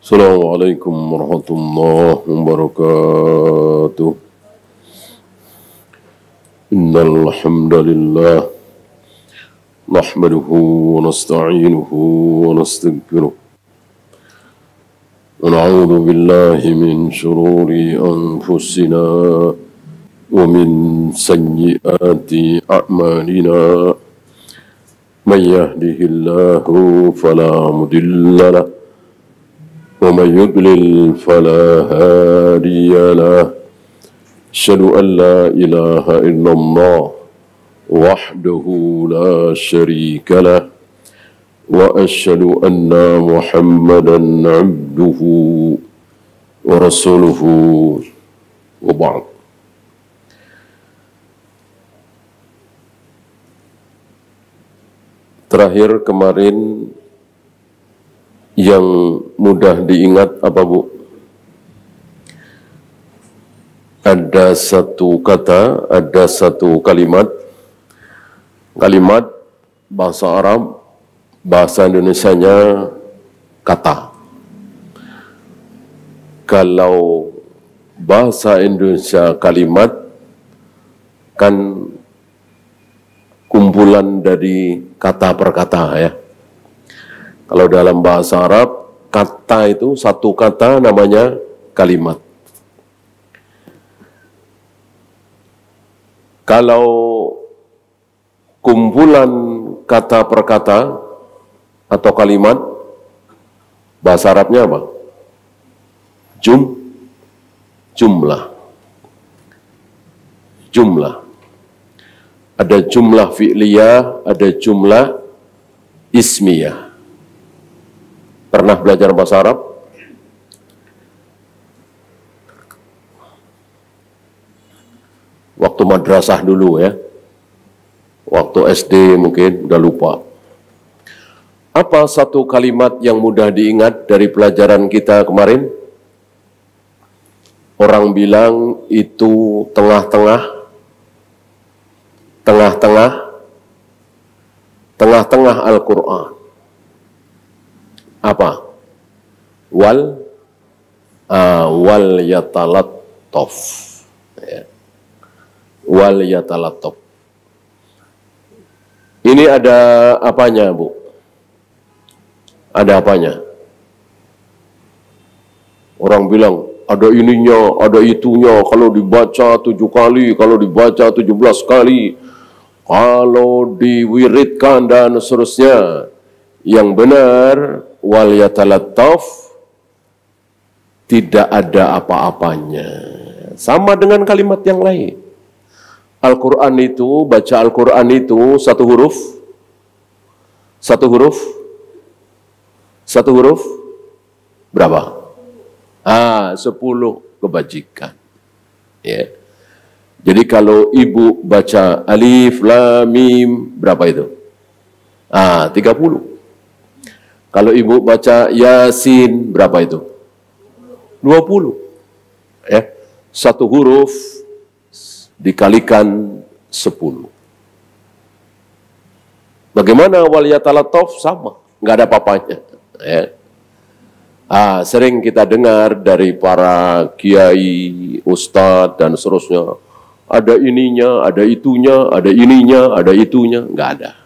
Assalamualaikum warahmatullahi wabarakatuh. Innal hamdalillah nahmaduhu wa nasta'inuhu wa nastaghfiruh. Wa na'udzu billahi min shururi anfusina wa min sayyiati a'malina. May yahdihillahu fala mudilla lahu ومن يضلل فلا هادي له أشهد أن لا إله إلا الله وحده لا شريك له وأشهد أن محمدا عبده ورسوله وبعد. Terakhir kemarin yang mudah diingat apa Bu? Ada satu kata, ada satu kalimat bahasa Arab, bahasa Indonesianya kata. Kalau bahasa Indonesia kalimat kan kumpulan dari kata per kata ya. Kalau dalam bahasa Arab, kata itu satu kata namanya kalimat. Kalau kumpulan kata per kata atau kalimat, bahasa Arabnya apa? Jumlah. Ada jumlah fi'liyah, ada jumlah ismiyah. Pernah belajar bahasa Arab? Waktu madrasah dulu ya. Waktu SD mungkin udah lupa. Apa satu kalimat yang mudah diingat dari pelajaran kita kemarin? Orang bilang itu tengah-tengah Al-Quran. Apa? Wal yatalattaf. Ya. Wal yatalattaf. Ini ada apanya, Bu? Ada apanya? Orang bilang, ada ininya, ada itunya, kalau dibaca 7 kali, kalau dibaca 17 kali, kalau diwiridkan dan seterusnya. Yang benar, wal yatalattaf tidak ada apa-apanya. Sama dengan kalimat yang lain. Al-Quran itu, baca Al-Quran itu satu huruf berapa? 10 kebajikan. Ya. Jadi kalau ibu baca alif, lam, mim, berapa itu? 30. Kalau ibu baca Yasin, berapa itu? 20. Ya. Satu huruf dikalikan 10. Bagaimana wal yatalattaf? Sama, nggak ada apa-apanya. Ya. Sering kita dengar dari para kiai, ustadz, dan seterusnya. Ada ininya, ada itunya, ada ininya, ada itunya. Nggak ada.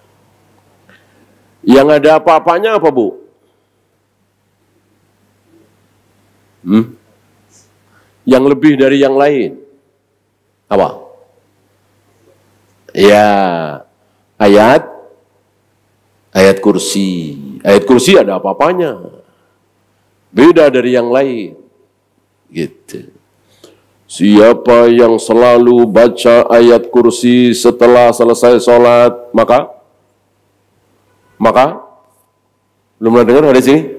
Yang ada apa-apanya apa, Bu? Yang lebih dari yang lain. Apa? Ya, ayat kursi. Ayat kursi ada apa-apanya. Beda dari yang lain. Gitu. Siapa yang selalu baca ayat kursi setelah selesai sholat, maka belum pernah dengar hadis ini?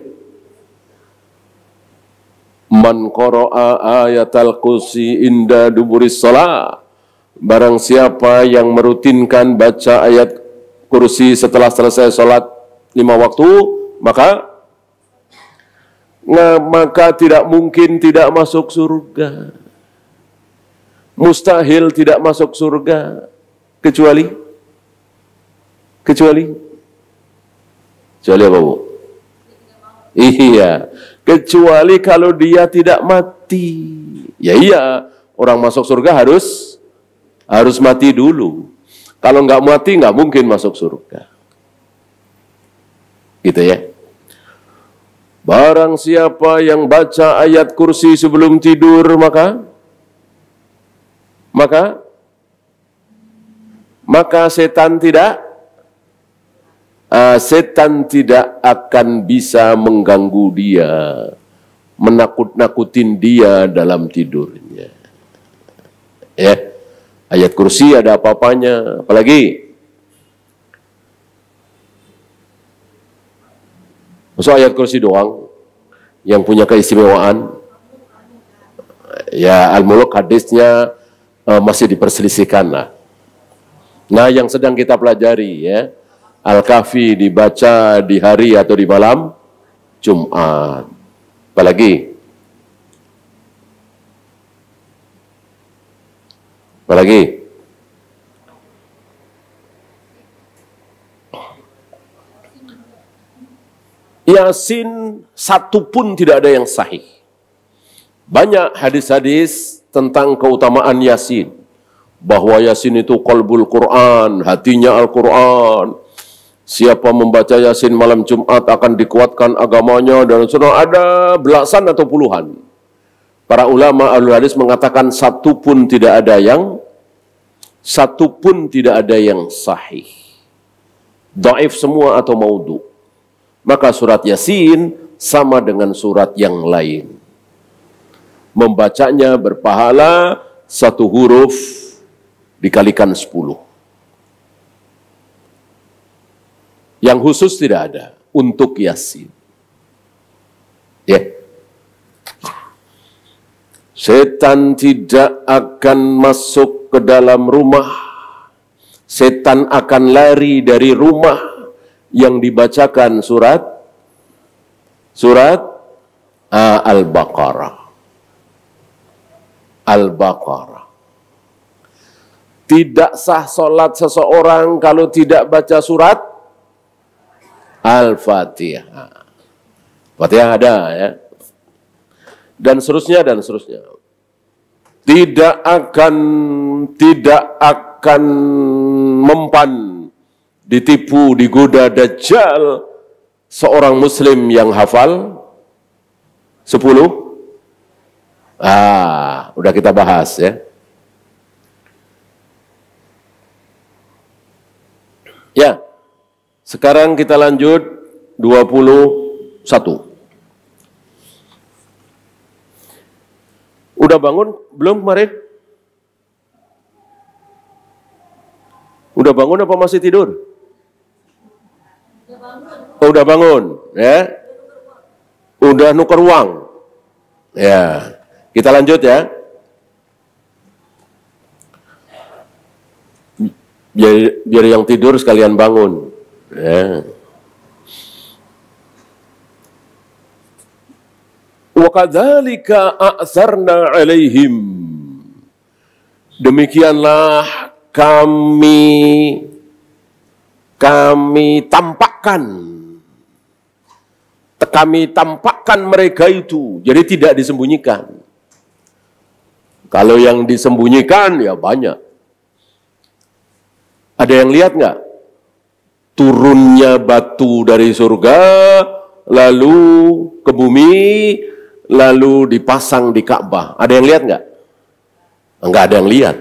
Man qara'a ayatal kursi inda duburis shalah. Barang siapa yang merutinkan baca ayat kursi setelah selesai sholat 5 waktu, maka tidak mungkin tidak masuk surga. Mustahil tidak masuk surga kecuali apa, Bu? Iya, kecuali kalau dia tidak mati. Ya iya, orang masuk surga harus mati dulu. Kalau nggak mati nggak mungkin masuk surga. Gitu ya. Barang siapa yang baca ayat kursi sebelum tidur maka setan tidak akan bisa mengganggu dia, menakut-nakutin dia dalam tidurnya. Ya. Ayat kursi ada apa-apanya, apalagi maksud ayat kursi doang yang punya keistimewaan. Ya, Al-Muluk hadisnya masih diperselisihkan lah. Nah, yang sedang kita pelajari ya, Al-Kahfi dibaca di hari atau di malam Jumat. Apalagi? Yasin satu pun tidak ada yang sahih. Banyak hadis-hadis tentang keutamaan Yasin. Bahwa Yasin itu qalbul Quran, hatinya Al-Quran. Siapa membaca Yasin malam Jumat akan dikuatkan agamanya, dan ada belasan atau puluhan. Para ulama ahli hadis mengatakan satu pun tidak ada yang sahih. Dhaif semua atau maudhu. Maka surat Yasin sama dengan surat yang lain. Membacanya berpahala satu huruf dikalikan 10. Yang khusus tidak ada untuk Yasin. Ya. Setan tidak akan masuk ke dalam rumah. Setan akan lari dari rumah yang dibacakan surat Al-Baqarah. Al-Baqarah. Tidak sah sholat seseorang kalau tidak baca surat Al-Fatihah. Fatihah ada ya. Dan seterusnya. Tidak akan mempan, ditipu, digoda Dajjal seorang muslim yang hafal 10. Udah kita bahas ya. Ya. Sekarang kita lanjut 21. Udah bangun belum kemarin? Udah bangun apa masih tidur? Udah bangun, ya. Udah nuker uang. Ya. Kita lanjut ya. Biar yang tidur sekalian bangun. Ya. Wa kadzalika a'tsarna 'alaihim. Demikianlah kami tampakkan mereka itu. Jadi tidak disembunyikan. Kalau yang disembunyikan ya banyak. Ada yang lihat nggak? Turunnya batu dari surga, lalu ke bumi, lalu dipasang di Ka'bah. Ada yang lihat nggak? Nggak ada yang lihat.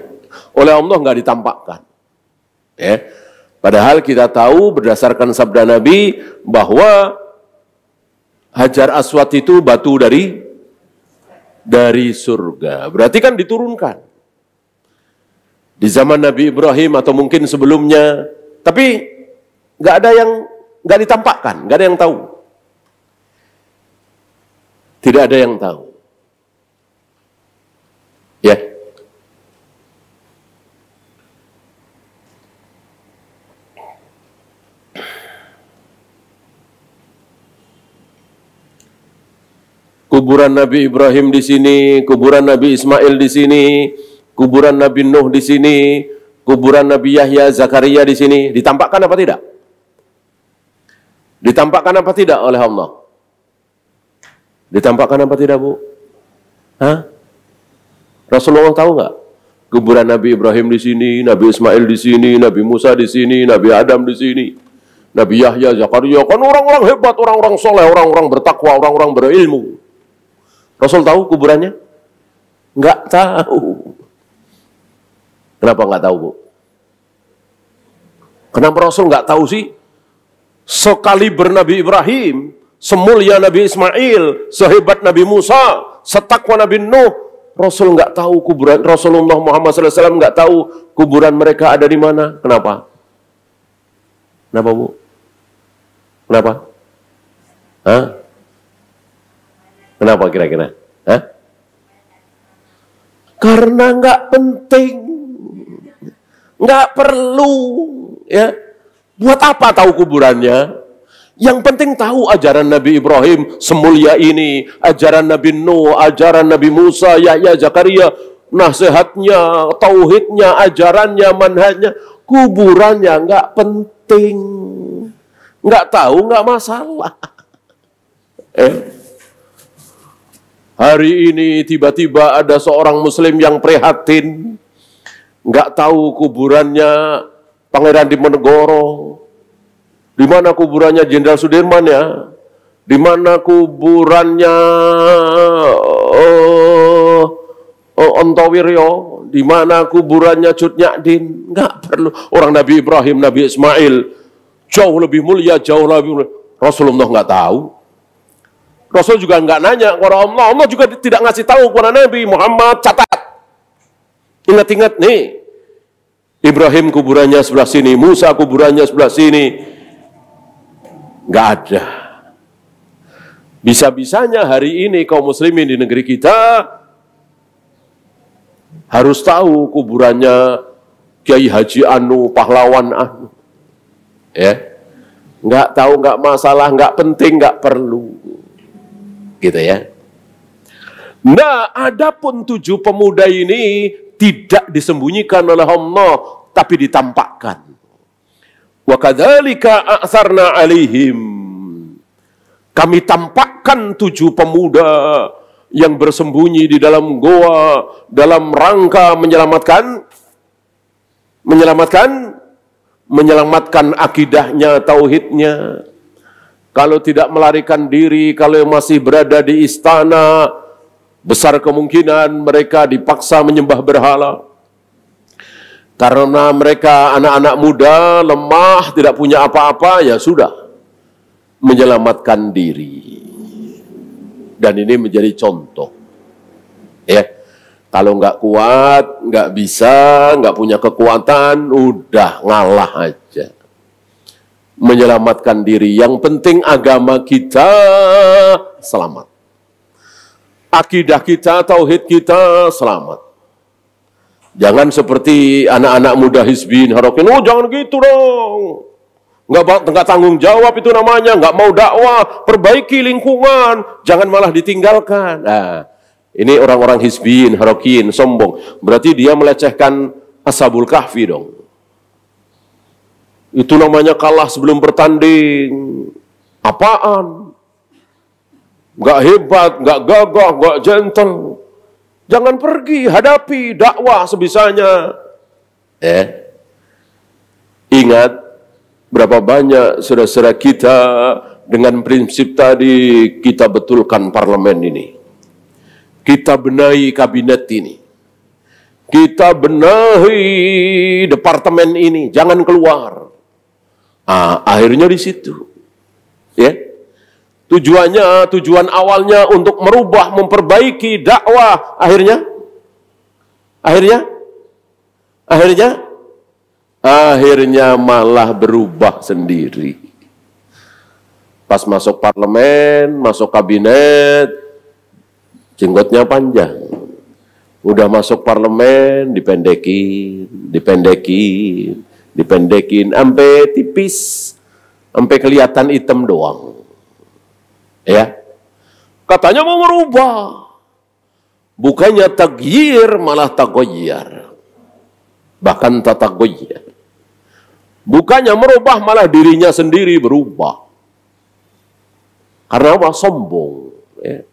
Oleh Allah nggak ditampakkan. Ya. Padahal kita tahu berdasarkan sabda Nabi bahwa Hajar Aswad itu batu dari surga. Berarti kan diturunkan. Di zaman Nabi Ibrahim atau mungkin sebelumnya. Tapi nggak ditampakkan, nggak ada yang tahu. Tidak ada yang tahu. Ya. Kuburan Nabi Ibrahim di sini, kuburan Nabi Ismail di sini, kuburan Nabi Nuh di sini, kuburan Nabi Yahya, Zakaria di sini, ditampakkan apa tidak? Ditampakkan apa tidak oleh Allah? Ditampakkan apa tidak, Bu? Hah? Rasulullah tahu nggak? Kuburan Nabi Ibrahim di sini, Nabi Ismail di sini, Nabi Musa di sini, Nabi Adam di sini, Nabi Yahya, Zakaria, kan orang-orang hebat, orang-orang soleh, orang-orang bertakwa, orang-orang berilmu. Rasul tahu kuburannya? Nggak tahu. Kenapa nggak tahu, Bu? Kenapa Rasul nggak tahu sih? Sekaliber Nabi Ibrahim, semulia Nabi Ismail, sehebat Nabi Musa, setakwa Nabi Nuh, Rasul nggak tahu kuburan, Rasulullah Muhammad SAW nggak tahu kuburan mereka ada di mana. Kenapa? Kenapa, Bu? Kenapa? Hah? Kenapa kira-kira? Hah? Karena nggak penting, nggak perlu, ya. Buat apa tahu kuburannya? Yang penting tahu ajaran Nabi Ibrahim semulia ini, ajaran Nabi Nuh, ajaran Nabi Musa, Yahya, Zakaria, nasihatnya, tauhidnya, ajarannya, manhajnya, kuburannya nggak penting, nggak tahu nggak masalah. Hari ini tiba-tiba ada seorang Muslim yang prihatin, nggak tahu kuburannya Pangeran Diponegoro. Di mana kuburannya Jenderal Sudirman ya? Di mana kuburannya Ontowiryo? Di mana kuburannya Cut Nyadin? Nggak perlu. Orang Nabi Ibrahim, Nabi Ismail jauh lebih mulia, jauh lebih mulia. Rasulullah nggak tahu. Rasul juga nggak nanya kepada Allah. Allah juga tidak ngasih tahu kepada Nabi Muhammad. Catat. Ingat-ingat nih. Ibrahim kuburannya sebelah sini, Musa kuburannya sebelah sini. Nggak ada. Bisa-bisanya hari ini kaum muslimin di negeri kita harus tahu kuburannya Kiai Haji Anu, pahlawan Anu. Ya. Nggak tahu, nggak masalah, nggak penting, nggak perlu. Gitu ya. Nah, adapun 7 pemuda ini tidak disembunyikan oleh Allah, tapi ditampakkan. Wa kadzalika a'tsarna 'alaihim. Kami tampakkan 7 pemuda yang bersembunyi di dalam goa dalam rangka menyelamatkan akidahnya, tauhidnya. Kalau tidak melarikan diri, kalau masih berada di istana, besar kemungkinan mereka dipaksa menyembah berhala. Karena mereka anak-anak muda, lemah, tidak punya apa-apa, ya sudah. Menyelamatkan diri. Dan ini menjadi contoh. Ya, kalau nggak kuat, nggak bisa, nggak punya kekuatan, udah ngalah aja. Menyelamatkan diri. Yang penting agama kita selamat. Akidah kita, tauhid kita selamat. Jangan seperti anak-anak muda Hizbin Harokin, oh jangan gitu dong. Nggak tanggung jawab itu namanya, nggak mau dakwah, perbaiki lingkungan, jangan malah ditinggalkan. Nah, ini orang-orang Hizbin Harokin, sombong. Berarti dia melecehkan Ashabul Kahfi dong. Itu namanya kalah sebelum bertanding. Apaan? Nggak hebat, nggak gagah, nggak gentle. Jangan pergi, hadapi dakwah sebisanya. Ingat berapa banyak saudara-saudara kita dengan prinsip tadi kita betulkan parlemen ini. Kita benahi kabinet ini. Kita benahi departemen ini, jangan keluar. Akhirnya di situ. Ya. Tujuan awalnya untuk merubah, memperbaiki dakwah, akhirnya malah berubah sendiri. Pas masuk parlemen, masuk kabinet, jenggotnya panjang. Udah masuk parlemen, dipendekin, sampai tipis, sampai kelihatan hitam doang. Ya, katanya mau merubah, bukannya tagyir malah tagoyir, bahkan tatagoyir. Bukannya merubah malah dirinya sendiri berubah. Karena apa? Sombong. Ya.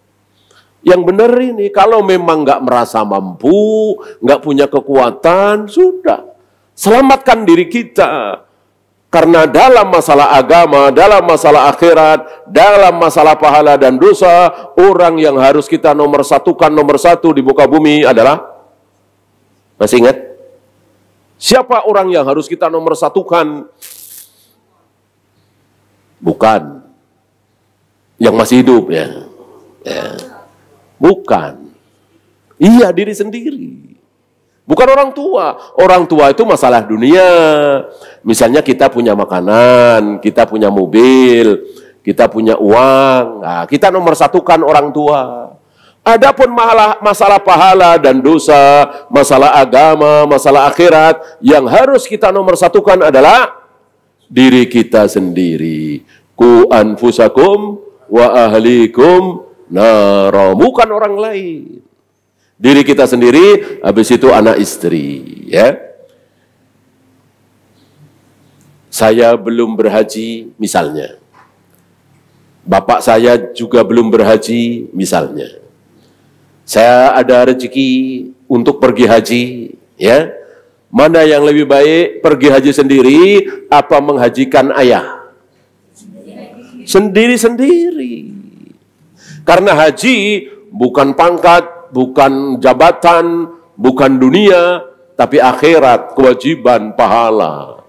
Yang benar ini, kalau memang nggak merasa mampu, nggak punya kekuatan, sudah. Selamatkan diri kita. Karena dalam masalah agama, dalam masalah akhirat, dalam masalah pahala dan dosa, orang yang harus kita nomor satu di muka bumi adalah, masih ingat? Siapa orang yang harus kita nomor satukan? Bukan yang masih hidup ya. Bukan. Iya, diri sendiri. Bukan orang tua. Orang tua itu masalah dunia. Misalnya kita punya makanan, kita punya mobil, kita punya uang. Nah, kita nomor satukan orang tua. Adapun masalah pahala dan dosa, masalah agama, masalah akhirat, yang harus kita nomor satukan adalah diri kita sendiri. Ku anfusakum wa ahlikum nara, bukan orang lain. Diri kita sendiri, habis itu anak istri, ya. Saya belum berhaji, misalnya. Bapak saya juga belum berhaji, misalnya. Saya ada rezeki untuk pergi haji, ya. Mana yang lebih baik, pergi haji sendiri, apa menghajikan ayah? Sendiri-sendiri. Karena haji bukan pangkat, bukan jabatan, bukan dunia, tapi akhirat, kewajiban, pahala.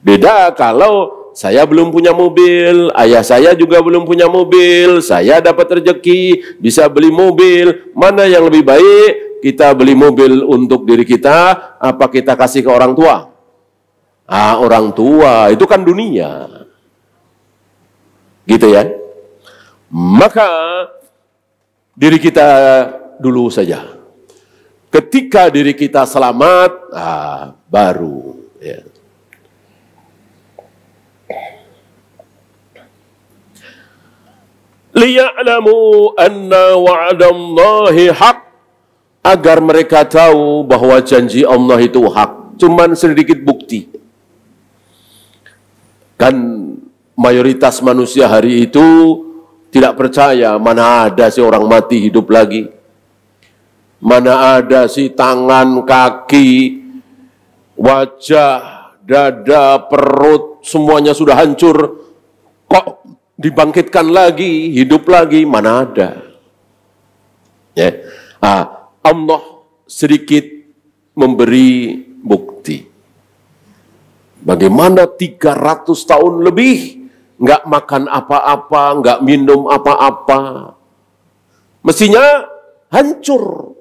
Beda kalau saya belum punya mobil, ayah saya juga belum punya mobil, saya dapat rezeki, bisa beli mobil. Mana yang lebih baik, kita beli mobil untuk diri kita, apa kita kasih ke orang tua? Ah, orang tua, itu kan dunia. Gitu ya. Maka diri kita dulu saja. Ketika diri kita selamat, baru ya. Liya'lamu anna wa'adallahi haq, agar mereka tahu bahwa janji Allah itu hak. Cuman sedikit bukti. Kan mayoritas manusia hari itu tidak percaya, mana ada sih orang mati hidup lagi. Mana ada sih tangan, kaki, wajah, dada, perut, semuanya sudah hancur. Kok dibangkitkan lagi, hidup lagi, mana ada. Ya. Allah sedikit memberi bukti. Bagaimana 300 tahun lebih nggak makan apa-apa, nggak minum apa-apa. Mestinya hancur.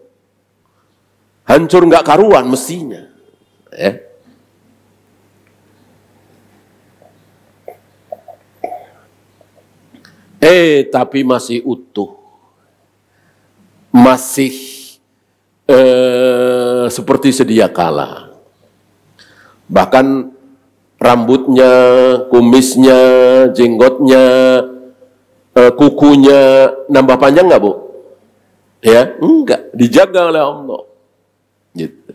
Hancur nggak karuan mestinya. Ya. Tapi masih utuh. Masih seperti sedia kala. Bahkan rambutnya, kumisnya, jenggotnya, kukunya nambah panjang nggak, Bu? Ya, enggak, dijaga oleh Allah. Gitu.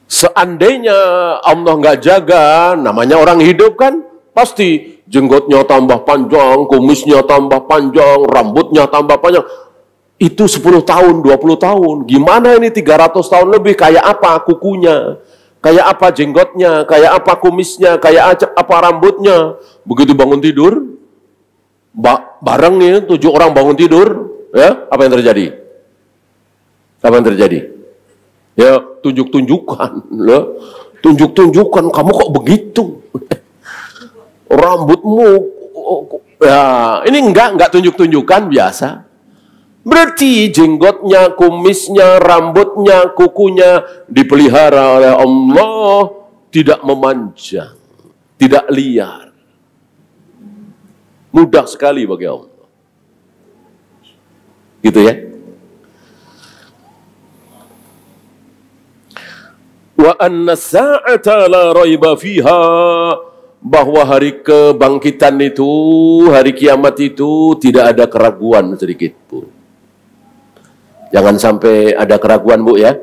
Seandainya Allah nggak jaga, namanya orang hidup kan, pasti jenggotnya tambah panjang, kumisnya tambah panjang, rambutnya tambah panjang. Itu 10 tahun, 20 tahun. Gimana ini 300 tahun lebih, kayak apa kukunya? Kayak apa jenggotnya, kayak apa kumisnya, kayak apa rambutnya. Begitu bangun tidur, bareng nih 7 orang bangun tidur, ya, apa yang terjadi? Apa yang terjadi? Ya, tunjuk-tunjukkan, loh. Tunjuk-tunjukkan, kamu kok begitu? Rambutmu, ya, ini enggak tunjuk-tunjukkan, biasa. Berarti jenggotnya, kumisnya, rambutnya, kukunya dipelihara oleh Allah, tidak memanjang, tidak liar. Mudah sekali bagi Allah. Gitu ya. Wa anna sa'ata la raiba fiha, bahwa hari kebangkitan itu, hari kiamat itu tidak ada keraguan sedikit pun. Jangan sampai ada keraguan, Bu, ya.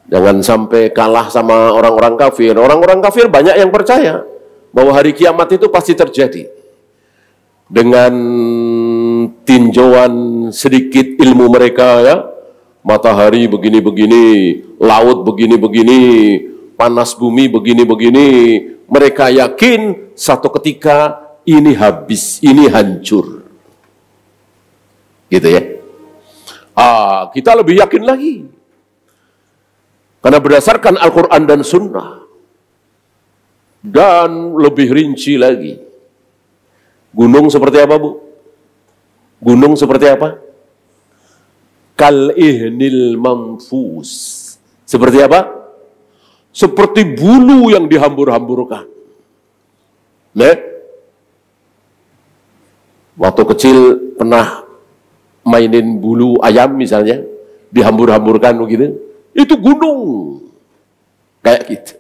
Jangan sampai kalah sama orang-orang kafir. Orang-orang kafir banyak yang percaya bahwa hari kiamat itu pasti terjadi. Dengan tinjauan sedikit ilmu mereka ya. Matahari begini-begini, laut begini-begini, panas bumi begini-begini. Mereka yakin satu ketika ini habis, ini hancur. Gitu ya. Kita lebih yakin lagi. Karena berdasarkan Al-Quran dan Sunnah. Dan lebih rinci lagi. Gunung seperti apa, Bu? Gunung seperti apa? Kal-ihnil manfus. Seperti apa? Seperti bulu yang dihambur-hamburkan. Nah, waktu kecil pernah mainin bulu ayam misalnya, dihambur-hamburkan begitu, itu gunung. Kayak gitu.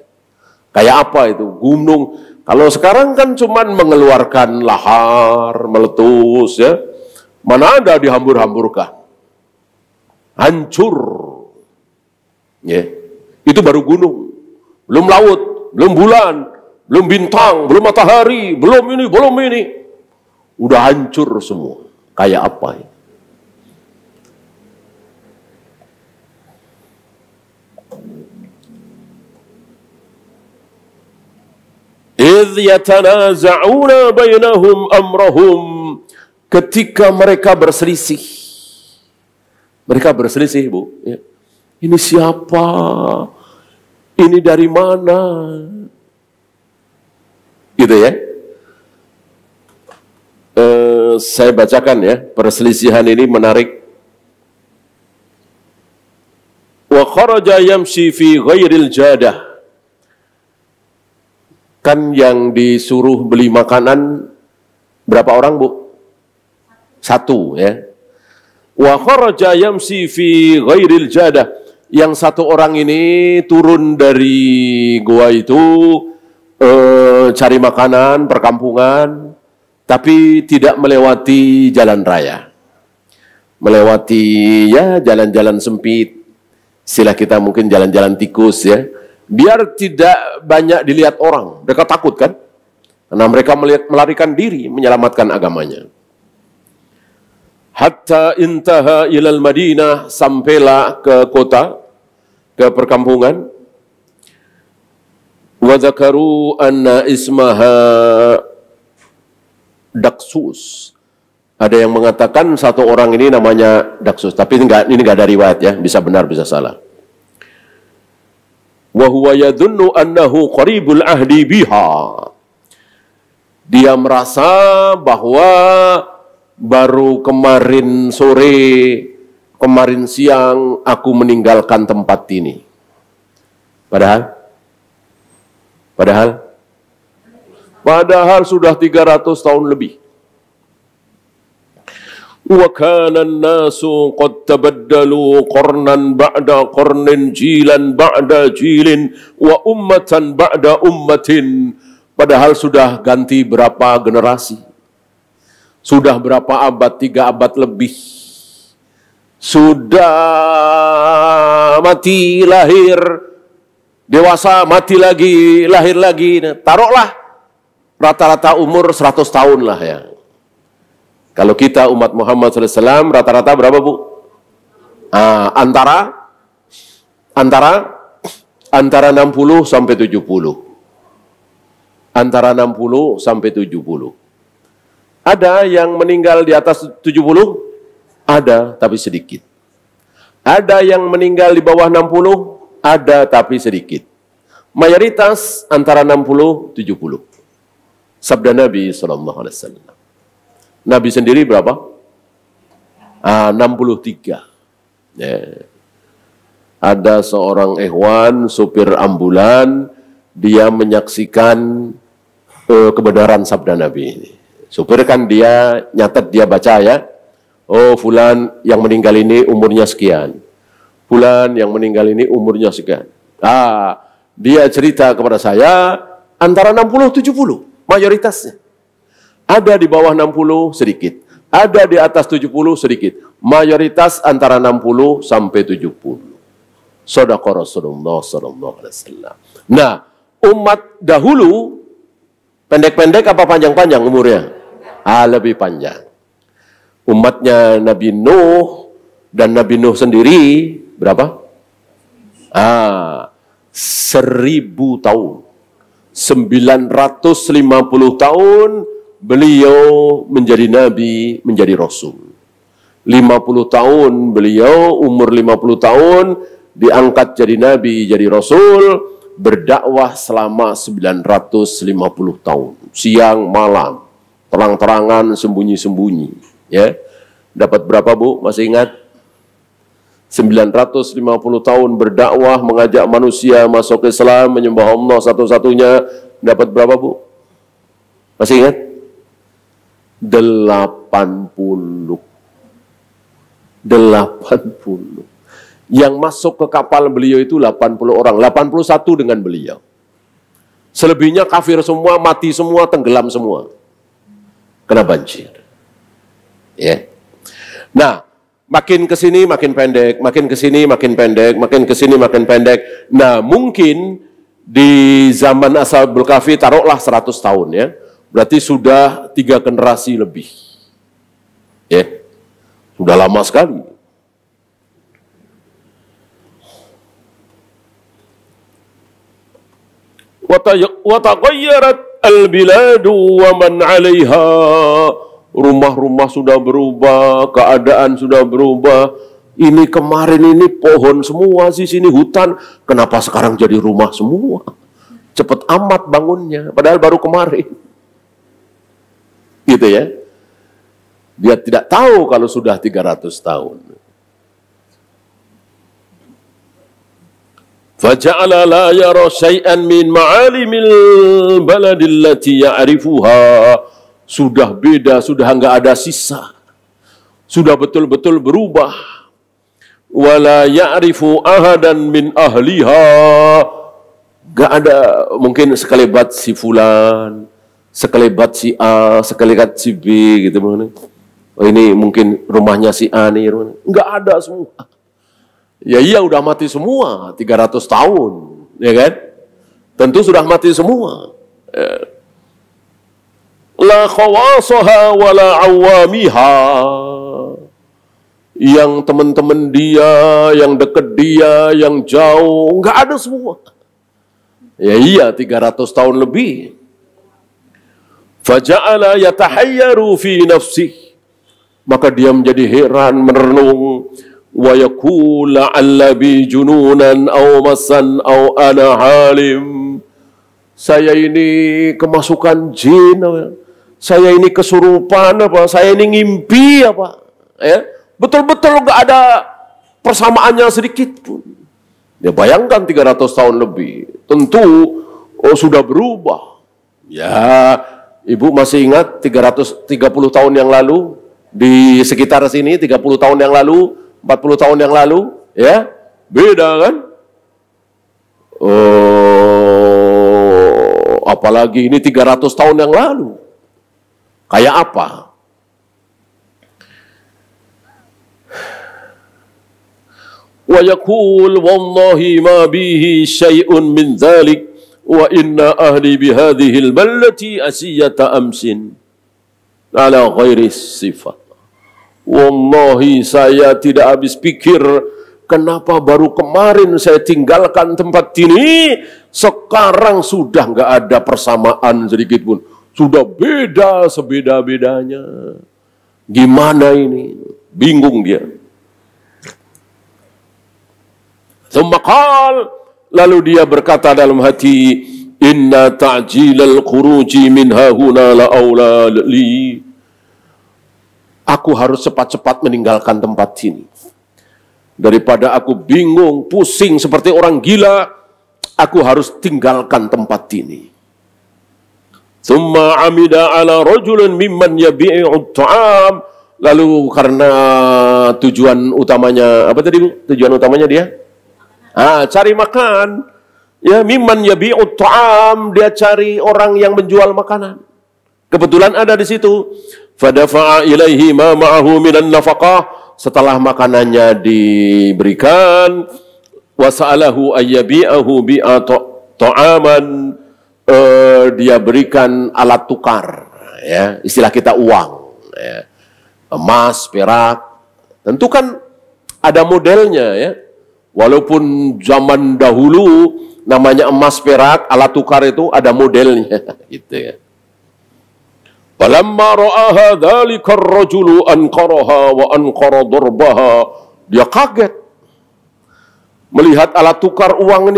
Kayak apa itu? Gunung. Kalau sekarang kan cuman mengeluarkan lahar, meletus ya. Mana ada dihambur-hamburkan. Hancur. Ya. Itu baru gunung. Belum laut, belum bulan, belum bintang, belum matahari, belum ini. Udah hancur semua. Kayak apa ya? إِذْ يَتَنَازَعُونَ بَيْنَهُمْ أَمْرَهُمْ. Ketika mereka berselisih. Mereka berselisih, Bu. Ya. Ini siapa? Ini dari mana? Gitu ya. Saya bacakan ya. Perselisihan ini menarik. Wa kharaja yamshi fi ghairil jadah. Kan yang disuruh beli makanan berapa orang, Bu? Satu ya. Wa kharaja yamshi fi ghairil jadah. Yang satu orang ini turun dari gua itu cari makanan perkampungan, tapi tidak melewati jalan raya. Melewati ya jalan-jalan sempit. Istilah kita mungkin jalan-jalan tikus ya. Biar tidak banyak dilihat orang. Mereka takut kan? Karena mereka melarikan diri menyelamatkan agamanya. Hatta intaha ilal Madinah, sampailah ke kota, ke perkampungan. Wa dzakaru anna ismaha Daksus. Ada yang mengatakan satu orang ini namanya Daksus, tapi ini enggak ada riwayat ya, bisa benar bisa salah. Wa huwa yadhunnu annahu qaribul ahdi biha. Dia merasa bahwa baru kemarin sore, kemarin siang aku meninggalkan tempat ini. Padahal sudah 300 tahun lebih. Wa kana an-nasu qad tabaddalu qarnan ba'da qarnin, jilan ba'da jilin, wa ummatan ba'da ummatin. Padahal sudah ganti berapa generasi. Sudah berapa abad, 3 abad lebih. Sudah mati, lahir, dewasa, mati lagi, lahir lagi. Taruhlah rata-rata umur 100 tahun lah ya. Kalau kita umat Muhammad SAW rata-rata berapa, Bu? Antara 60 sampai 70. Antara 60 sampai 70. Ada yang meninggal di atas 70? Ada, tapi sedikit. Ada yang meninggal di bawah 60? Ada, tapi sedikit. Mayoritas antara 60-70. Sabda Nabi SAW. Nabi sendiri berapa? 63. Ya. Ada seorang ikhwan, supir ambulan, dia menyaksikan kebenaran sabda Nabi ini. Supir kan dia nyatet, dia baca ya. Oh, fulan yang meninggal ini umurnya sekian. Fulan yang meninggal ini umurnya sekian. Dia cerita kepada saya antara 60-70 mayoritasnya. Ada di bawah 60 sedikit. Ada di atas 70 sedikit. Mayoritas antara 60 sampai 70. Shadaqa Rasulullah sallallahu alaihi wasallam. Nah, umat dahulu pendek-pendek apa panjang-panjang umurnya? Lebih panjang. Umatnya Nabi Nuh dan Nabi Nuh sendiri berapa? 1000 tahun. 950 tahun beliau menjadi nabi, menjadi rasul. 50 tahun beliau, umur 50 tahun, diangkat jadi nabi, jadi rasul, berdakwah selama 950 tahun. Siang, malam, terang-terangan, sembunyi-sembunyi. Ya, dapat berapa Bu? Masih ingat? 950 tahun berdakwah, mengajak manusia masuk Islam, menyembah Allah satu-satunya. Dapat berapa Bu? Masih ingat? 80. Yang masuk ke kapal beliau itu 80 orang. 81 dengan beliau. Selebihnya kafir semua, mati semua, tenggelam semua. Kena banjir. Ya. Nah, makin kesini makin pendek, makin kesini makin pendek, makin kesini makin pendek. Nah, mungkin di zaman Ashabul Kahfi taruhlah 100 tahun ya. Berarti sudah 3 generasi lebih. Ya. Sudah lama sekali. Wa tagayyarat al-biladu wa man 'alaiha. Rumah-rumah sudah berubah, keadaan sudah berubah. Ini kemarin ini pohon semua sih, sini hutan. Kenapa sekarang jadi rumah semua? Cepat amat bangunnya, padahal baru kemarin. Gitu ya. Dia tidak tahu kalau sudah 300 tahun. Faja'ala la yara syai'an min ma'alimil baladil lati ya'rifuha. Sudah beda, sudah enggak ada sisa. Sudah betul-betul berubah. Wala ya'rifu ahadan min ahliha. Enggak ada mungkin sekelebat si fulan, sekelebat si A, sekelebat si B gitu. Oh, ini mungkin rumahnya si A nih. Enggak ada semua. Ya iya udah mati semua, 300 tahun, ya kan? Tentu sudah mati semua. La khawasaha wala awamiha. Yang teman-teman dia, yang dekat dia, yang jauh, enggak ada semua. Ya iya 300 tahun lebih. Faja'ala yatahayyaru fi nafsihi. Maka dia menjadi heran, merenung. Wa yaqul la'alla bi jununan aw masan aw ana halim. Saya ini kemasukan jin, saya ini kesurupan apa, saya ini ngimpi apa. Ya, betul-betul enggak ada persamaannya sedikit pun. Ya bayangkan 300 tahun lebih. Tentu sudah berubah. Ya, Ibu masih ingat 330 tahun yang lalu di sekitar sini, 30 tahun yang lalu, 40 tahun yang lalu, ya, beda kan? Apalagi ini 300 tahun yang lalu. Kayak apa? Wa yaqul wallahi ma bihi syai'un min dzalik wa inna ahli bihadhihi al-ballati asiyata amsin ala ghairi sifat. Wallahi saya tidak habis pikir kenapa baru kemarin saya tinggalkan tempat ini, sekarang sudah nggak ada persamaan sedikit pun. Sudah beda sebeda-bedanya. Gimana ini? Bingung dia. Sumakal, lalu dia berkata dalam hati, inna ta'jilal khuruji min hahuna la aula li. Aku harus cepat-cepat meninggalkan tempat ini. Daripada aku bingung, pusing seperti orang gila, aku harus tinggalkan tempat ini. Tsumma amida ala rajulin mimman yabi'u ta'am. Lalu karena tujuan utamanya, apa tadi Bu? Tujuan utamanya dia? Cari makan. Ya, mimman yabi'u ta'am, dia cari orang yang menjual makanan. Kebetulan ada di situ. Fadafa'a ilaihi ma ma'ahu minan nafaqah. Setelah makanannya diberikan, wasa'alahu ayyabi'ahu bi'a ta'aman, dia berikan alat tukar, ya, istilah kita uang, ya. emas, perak. Tentu kan ada modelnya ya. Walaupun zaman dahulu namanya emas, perak, alat tukar itu ada modelnya. Gitu ya. Falamma ra'aha dzalika ar-rajulu anqaraha wa anqara darbaha. Dia kaget melihat alat tukar uang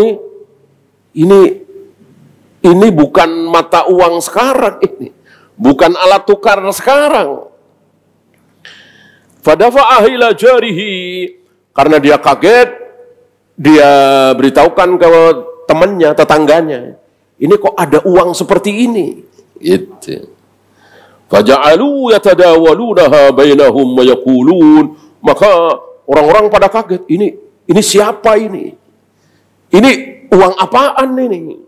ini bukan mata uang sekarang ini. Bukan alat tukar sekarang. Fadafa'ah ila jarihi. Karena dia kaget, dia beritahukan ke temannya, tetangganya. Ini kok ada uang seperti ini? Gitu. Faja'alu yatadawalunaha bainahum wa yaqulun. Maka orang-orang pada kaget. Ini siapa ini? Ini uang apaan ini?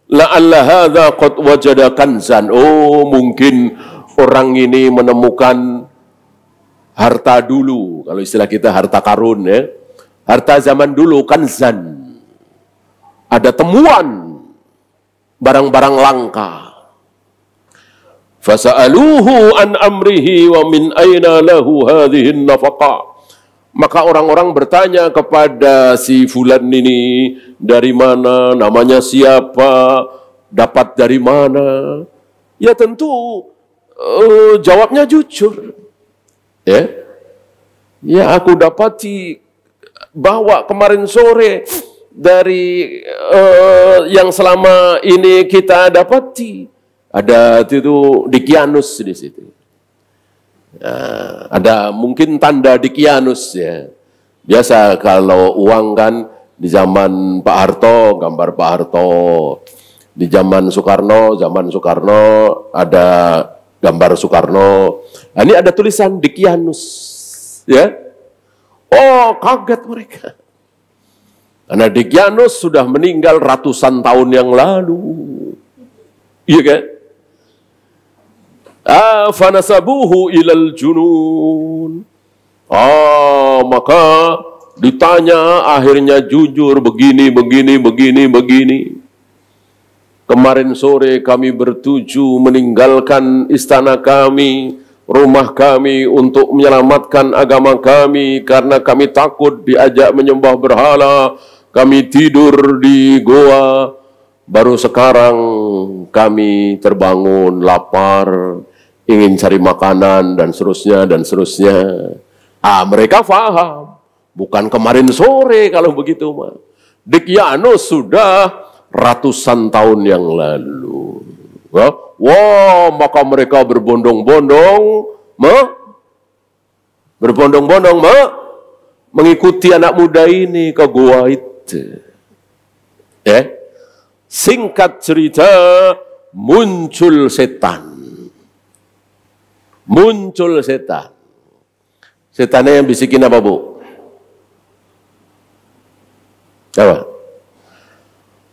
La'alla hadza qad wajada kanzan. Oh, mungkin orang ini menemukan harta dulu. Kalau istilah kita harta karun ya. Harta zaman dulu kanzan. Ada temuan barang-barang langka. Fasa'aluhu an amrihi wa min aina lahu hadhihi an-nafaqa. Maka orang-orang bertanya kepada si fulan ini, dari mana, namanya siapa, dapat dari mana. Ya tentu jawabnya jujur. Ya aku dapati bawa kemarin sore dari yang selama ini kita dapati. Ada itu Dikianus di situ. Ada mungkin tanda Dikianus ya. Biasa kalau uang kan di zaman Pak Harto, gambar Pak Harto. Di zaman Soekarno ada gambar Soekarno. Nah, ini ada tulisan Dikianus. Ya. Oh, kaget mereka. Karena Dikianus sudah meninggal ratusan tahun yang lalu. Iya kan? Fanasabuhu ilal junun. Maka ditanya, akhirnya jujur begini. Kemarin sore kami bertuju meninggalkan istana kami, rumah kami untuk menyelamatkan agama kami karena kami takut diajak menyembah berhala. Kami tidur di goa. Baru sekarang kami terbangun lapar, ingin cari makanan dan seterusnya. Mereka paham. Bukan kemarin sore kalau begitu mah. Dikianus sudah ratusan tahun yang lalu. Maka mereka berbondong-bondong mengikuti anak muda ini ke gua itu. Singkat cerita, muncul setan. Setannya yang bisikin apa, Bu? Apa?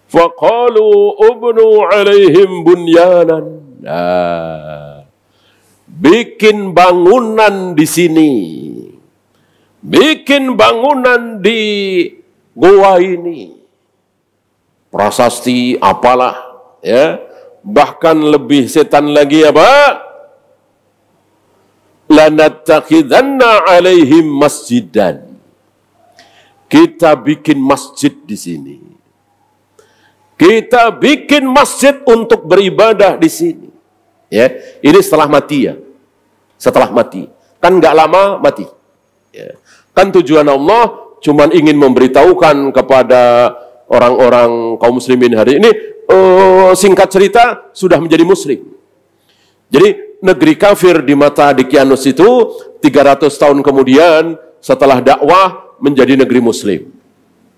Faqalu ubnu alaihim bunyanan. Bikin bangunan di sini. Bikin bangunan di goa ini. Prasasti apalah ya, bahkan lebih setan lagi apa? Lanattakhidanna alaihim masjidan. Kita bikin masjid di sini. Kita bikin masjid untuk beribadah di sini. Ya, ini setelah mati ya. Setelah mati. Kan nggak lama mati. Ya. Kan tujuan Allah cuman ingin memberitahukan kepada orang-orang kaum muslimin hari ini, singkat cerita, sudah menjadi muslim. Jadi negeri kafir di mata Dikianus itu 300 tahun kemudian setelah dakwah menjadi negeri muslim.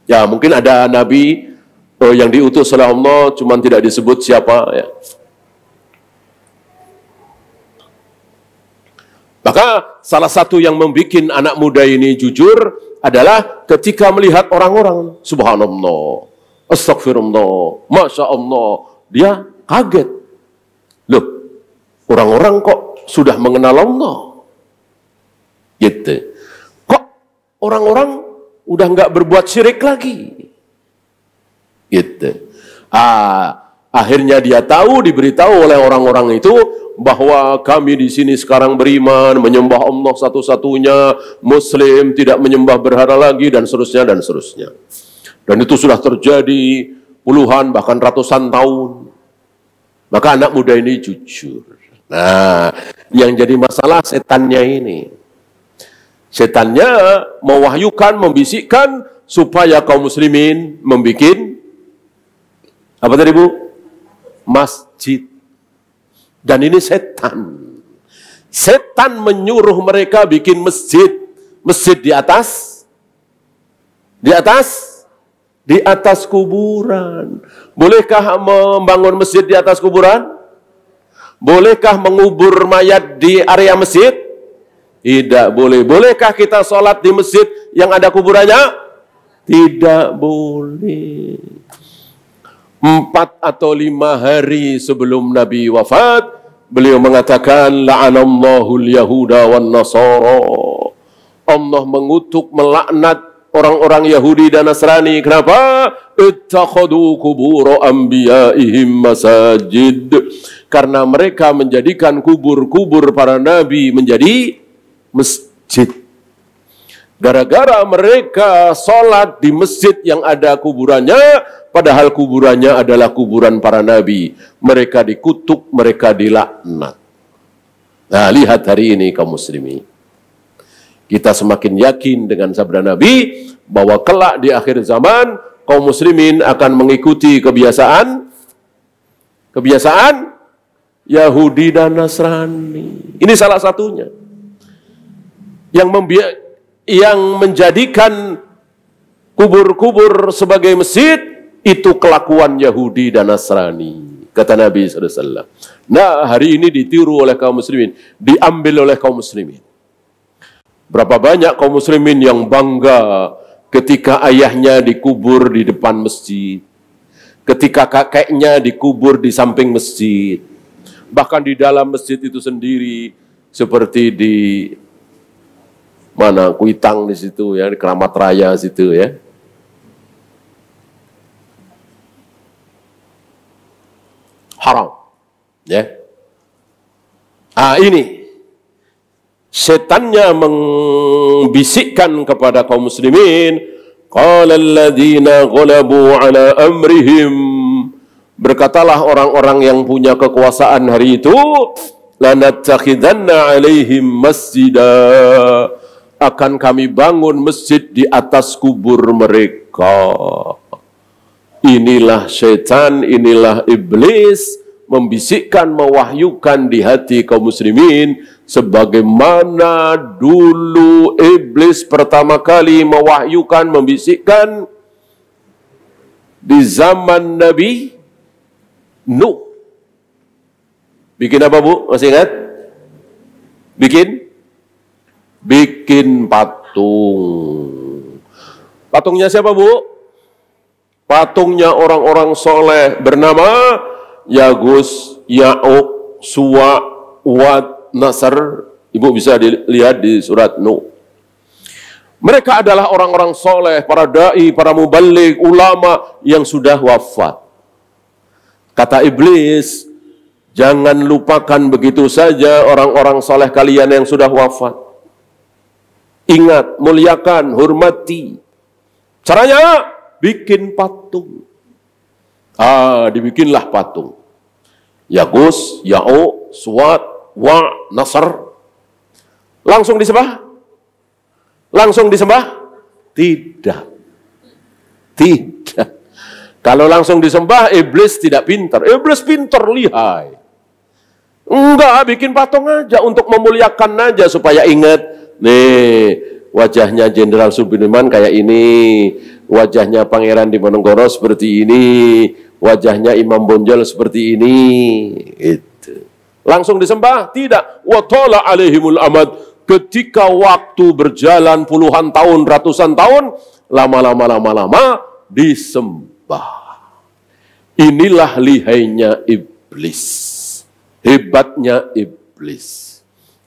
Ya mungkin ada nabi yang diutus oleh Allah, cuman tidak disebut siapa ya. Maka salah satu yang membuat anak muda ini jujur adalah ketika melihat orang-orang, subhanallah, astagfirullah, masya Allah, dia kaget. Loh, orang-orang kok sudah mengenal Allah? Gitu. Kok orang-orang udah nggak berbuat syirik lagi? Gitu. Akhirnya dia tahu, diberitahu oleh orang-orang itu bahwa kami di sini sekarang beriman, menyembah Allah satu-satunya, Muslim, tidak menyembah berhala lagi, dan seterusnya, dan seterusnya. Dan itu sudah terjadi puluhan, bahkan ratusan tahun. Maka anak muda ini jujur. Nah, yang jadi masalah setannya ini. Setannya mewahyukan, membisikkan, supaya kaum muslimin membuat, apa tadi Bu? Masjid. Dan ini setan. Setan menyuruh mereka bikin masjid. Masjid di atas? Di atas? Di atas kuburan. Bolehkah membangun masjid di atas kuburan? Bolehkah mengubur mayat di area masjid? Tidak boleh. Bolehkah kita sholat di masjid yang ada kuburannya? Tidak boleh. 4 atau 5 hari sebelum Nabi wafat, beliau mengatakan, la'anallahul yahuda wan nasara. Allah mengutuk, melaknat orang-orang Yahudi dan Nasrani. Kenapa? Ittakhadu kubur anbiya'ihim masajid. Karena mereka menjadikan kubur-kubur para nabi menjadi masjid. Gara-gara mereka sholat di masjid yang ada kuburannya, padahal kuburannya adalah kuburan para nabi. Mereka dikutuk, mereka dilaknat. Nah, lihat hari ini kaum muslimin. Kita semakin yakin dengan sabda Nabi bahwa kelak di akhir zaman kaum muslimin akan mengikuti kebiasaan Yahudi dan Nasrani. Ini salah satunya. Yang menjadikan kubur-kubur sebagai masjid itu kelakuan Yahudi dan Nasrani. Kata Nabi SAW. Nah, hari ini ditiru oleh kaum muslimin, diambil oleh kaum muslimin. Berapa banyak kaum muslimin yang bangga ketika ayahnya dikubur di depan masjid, ketika kakeknya dikubur di samping masjid, bahkan di dalam masjid itu sendiri, seperti di mana Kuitang di situ ya, di Keramat Raya situ ya. Haram, ya. Ini setannya membisikkan kepada kaum muslimin, qala alladziina ghalabu ala amrihim, berkatalah orang-orang yang punya kekuasaan hari itu, lanattakhidanna alaihim masjida, akan kami bangun masjid di atas kubur mereka. Inilah syaitan, inilah iblis membisikkan, mewahyukan di hati kaum muslimin, sebagaimana dulu iblis pertama kali mewahyukan, membisikkan di zaman Nabi Nuh. Bikin apa Bu? Masih ingat? Bikin patung. Patungnya siapa Bu? Patungnya orang-orang soleh bernama Yagus, Ya'uq, Suwa, Wad, Nasr. Ibu bisa dilihat di surat Nuh. Mereka adalah orang-orang soleh, para da'i, para muballigh, ulama yang sudah wafat. Kata iblis, jangan lupakan begitu saja orang-orang soleh kalian yang sudah wafat. Ingat, muliakan, hormati. Caranya, bikin patung. Dibikinlah patung. Yagus, Ya'uq, Suwad, Wa, Nasr. Langsung disembah? Langsung disembah? Tidak. Tidak. Kalau langsung disembah, iblis tidak pintar. Iblis pintar, lihai. Enggak, bikin patung aja untuk memuliakan aja supaya ingat. Nih, wajahnya Jenderal Sudirman kayak ini. Wajahnya Pangeran Diponegoro seperti ini. Wajahnya Imam Bonjol seperti ini. Itu. Langsung disembah? Tidak. Wa tala alaihimul amad. Ketika waktu berjalan puluhan tahun, ratusan tahun, lama-lama disembah. Inilah lihainya iblis. Hebatnya iblis.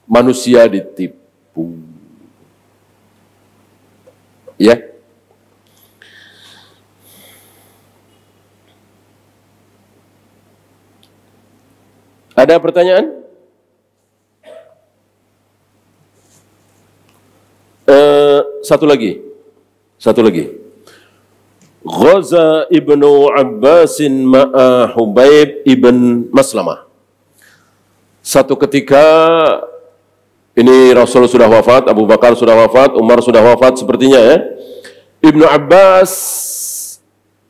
Manusia ditipu. Ya. Ada pertanyaan? Satu lagi. Ghaza ibnu Abbasin ma'a Hubaib ibn Maslamah. Satu ketika, ini Rasul sudah wafat, Abu Bakar sudah wafat, Umar sudah wafat sepertinya ya. Ibnu Abbas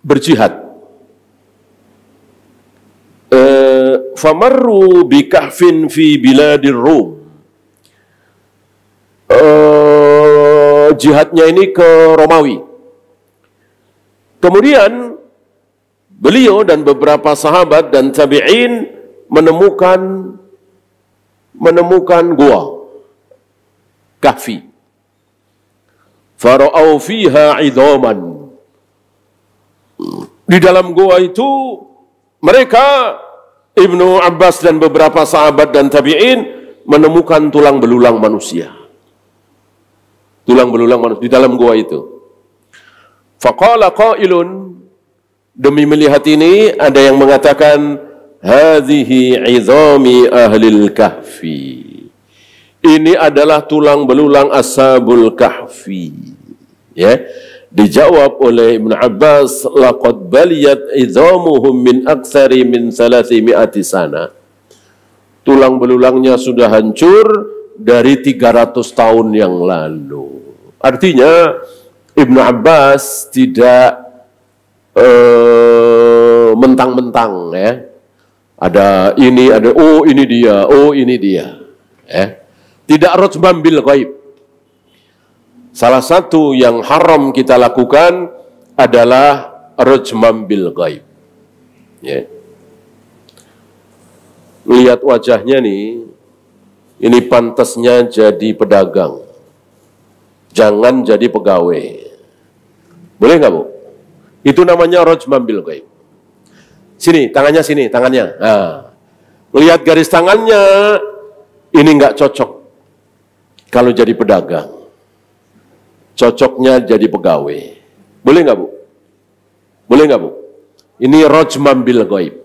berjihad. Famarru bikahfin fi biladir Rum. Jihadnya ini ke Romawi. Kemudian beliau dan beberapa sahabat dan tabi'in menemukan gua kahfi. Fara'au fiha idhaman. Di dalam gua itu mereka, Ibnu Abbas dan beberapa sahabat dan tabi'in menemukan tulang belulang manusia. Tulang belulang manusia di dalam gua itu. Faqala qailun, demi melihat ini ada yang mengatakan hadhihi izami ahlil kahfi. Ini adalah tulang belulang ashabul kahfi. Ya. Dijawab oleh Ibn Abbas, laqad baliyat izamuhum min aktsari min 300 sana. Tulang belulangnya sudah hancur dari 300 tahun yang lalu. Artinya Ibn Abbas tidak mentang-mentang ya. Ada ini, ada ini dia. Ya. Tidak rajman bil ghaib. Salah satu yang haram kita lakukan adalah rajman bil ghaib. Ya. Lihat wajahnya nih, ini pantasnya jadi pedagang. Jangan jadi pegawai. Boleh nggak, Bu? Itu namanya rajman bil ghaib. Sini, tangannya. Nah, lihat garis tangannya, ini nggak cocok kalau jadi pedagang. Cocoknya jadi pegawai. Boleh nggak, Bu? Boleh nggak, Bu? Ini rajman bil ghaib.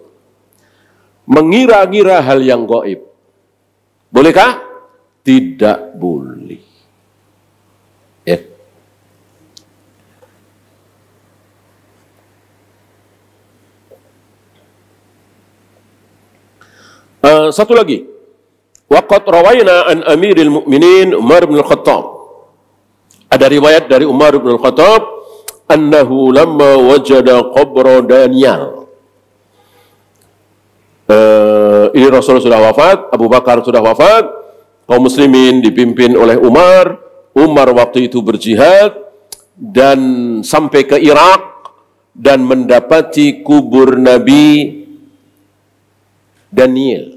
Mengira-ngira hal yang gaib. Bolehkah? Tidak boleh. Ya. Satu lagi. Waqad rawayna an Amiril Mukminin Umar bin Al-Khattab. Ada riwayat dari Umar bin Al-Khattab annahu lamma wajada qabra Daniel. Ini Rasul sudah wafat, Abu Bakar sudah wafat, kaum muslimin dipimpin oleh Umar. Umar waktu itu berjihad dan sampai ke Irak dan mendapati kubur Nabi Daniel.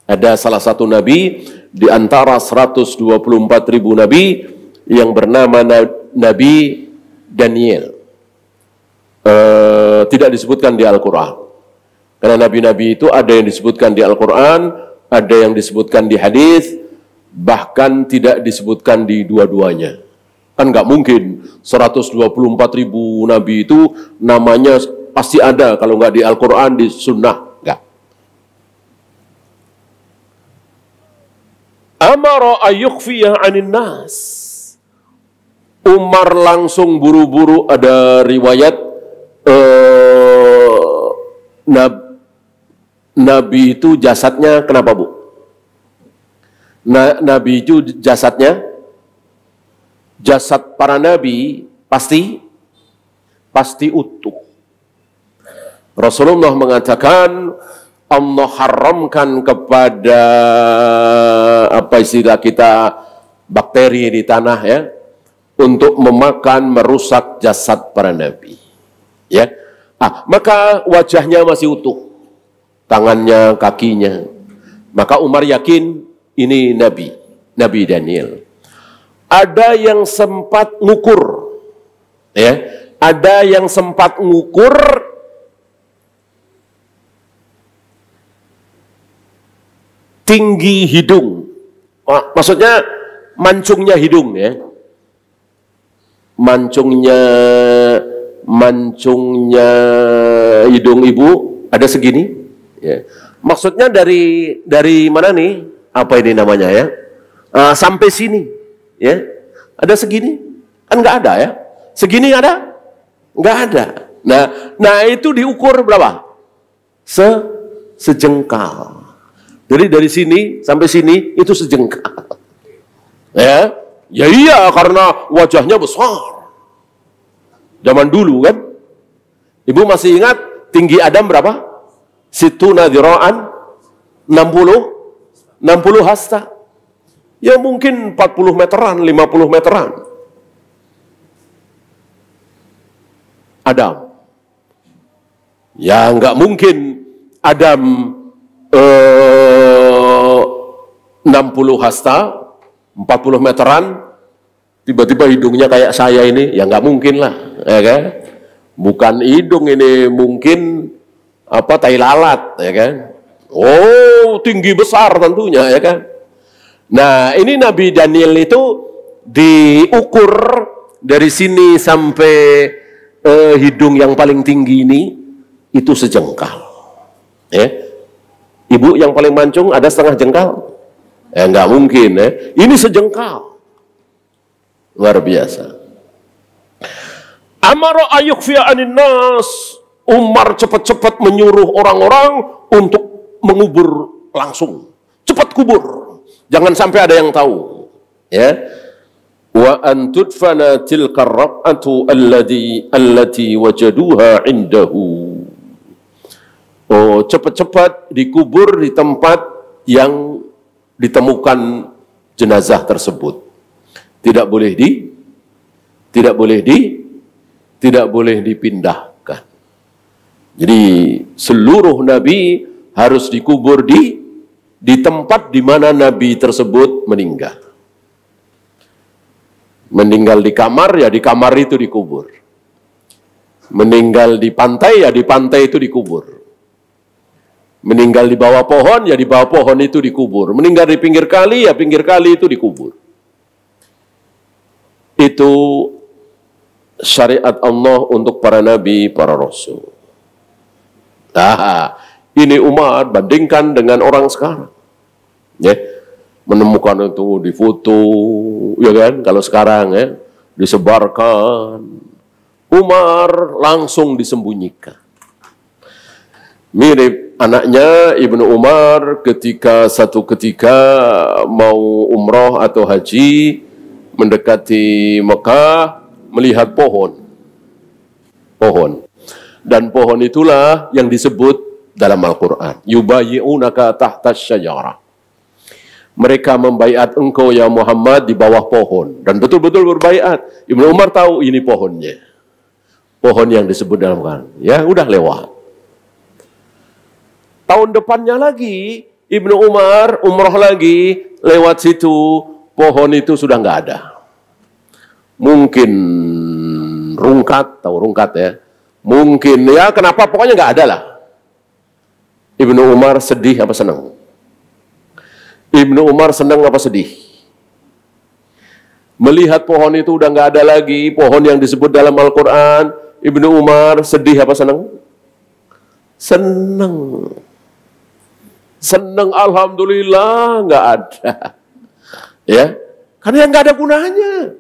Ada salah satu nabi di antara 124.000 nabi yang bernama Nabi Daniel. Tidak disebutkan di Al-Quran. Karena nabi-nabi itu ada yang disebutkan di Al-Quran, ada yang disebutkan di hadis, bahkan tidak disebutkan di dua-duanya. Kan nggak mungkin 124.000 nabi itu namanya pasti ada, kalau nggak di Al-Quran, di Sunnah. Nggak. Amara ayyukhfiyah anin nas. Umar langsung buru-buru, ada riwayat Nabi itu jasadnya kenapa, Bu? Nabi itu jasadnya, jasad para nabi pasti utuh. Rasulullah mengatakan Allah haramkan kepada apa istilah kita, bakteri di tanah ya, untuk memakan, merusak jasad para nabi. Ya. Maka wajahnya masih utuh. Tangannya, kakinya. Maka Umar yakin ini Nabi Daniel. Ada yang sempat ngukur. Ya. Ada yang sempat ngukur tinggi hidung. Maksudnya mancungnya hidung ya. Mancungnya hidung ibu ada segini ya. Maksudnya dari mana nih, apa ini namanya ya, sampai sini ya, Ada segini? Kan nggak ada ya. Segini ada? Nggak ada. Nah itu diukur berapa? Sejengkal. Jadi dari sini sampai sini itu sejengkal. Ya iya karena wajahnya besar. Zaman dulu kan. Ibu masih ingat tinggi Adam berapa? Situna dzira'an 60 hasta. Ya mungkin 40 meteran, 50 meteran. Adam. Ya nggak mungkin Adam 60 hasta, 40 meteran, tiba-tiba hidungnya kayak saya ini, ya nggak mungkin lah, ya kan? Bukan hidung ini, mungkin apa tai lalat, ya kan? Oh, tinggi besar tentunya, ya kan? Nah, ini Nabi Daniel itu diukur dari sini sampai hidung yang paling tinggi ini itu sejengkal. Ya. Ibu yang paling mancung ada setengah jengkal? Nggak mungkin, ya. Ini sejengkal. Luar biasa. Amara ayukfiya anin nas. Umar cepat-cepat menyuruh orang-orang untuk mengubur langsung. Cepat kubur. Jangan sampai ada yang tahu. Ya. Wa an tudfana tilka ar-raq'atu allati wajaduha indahu. Oh, cepat-cepat dikubur di tempat yang ditemukan jenazah tersebut. Tidak boleh dipindahkan. Jadi seluruh nabi harus dikubur di tempat di mana nabi tersebut meninggal. Meninggal di kamar, ya di kamar itu dikubur. Meninggal di pantai, ya di pantai itu dikubur. Meninggal di bawah pohon, ya di bawah pohon itu dikubur. Meninggal di pinggir kali, ya pinggir kali itu dikubur. Itu syariat Allah untuk para nabi, para rasul. Nah, ini umat bandingkan dengan orang sekarang. Ya, menemukan itu di foto, ya kan? Kalau sekarang ya, disebarkan. Umar langsung disembunyikan. Mirip anaknya Ibnu Umar satu ketika mau umroh atau haji mendekati Mekah melihat pohon. Dan pohon itulah yang disebut dalam Al-Quran. Yubayyi'unaka tahta syajarah. Mereka membaiat engkau ya Muhammad di bawah pohon. Dan betul-betul berbaiat. Ibnu Umar tahu ini pohonnya. Pohon yang disebut dalam Al-Quran. Ya udah lewat. Tahun depannya lagi, Ibnu Umar umroh lagi, lewat situ, pohon itu sudah nggak ada. Mungkin rungkat, tahu rungkat ya. Mungkin ya, kenapa pokoknya nggak ada lah. Ibnu Umar sedih apa senang? Ibnu Umar senang apa sedih? Melihat pohon itu udah nggak ada lagi, pohon yang disebut dalam Al-Quran, Ibnu Umar sedih apa senang? Senang. Senang, alhamdulillah nggak ada, ya, karena nggak ada gunanya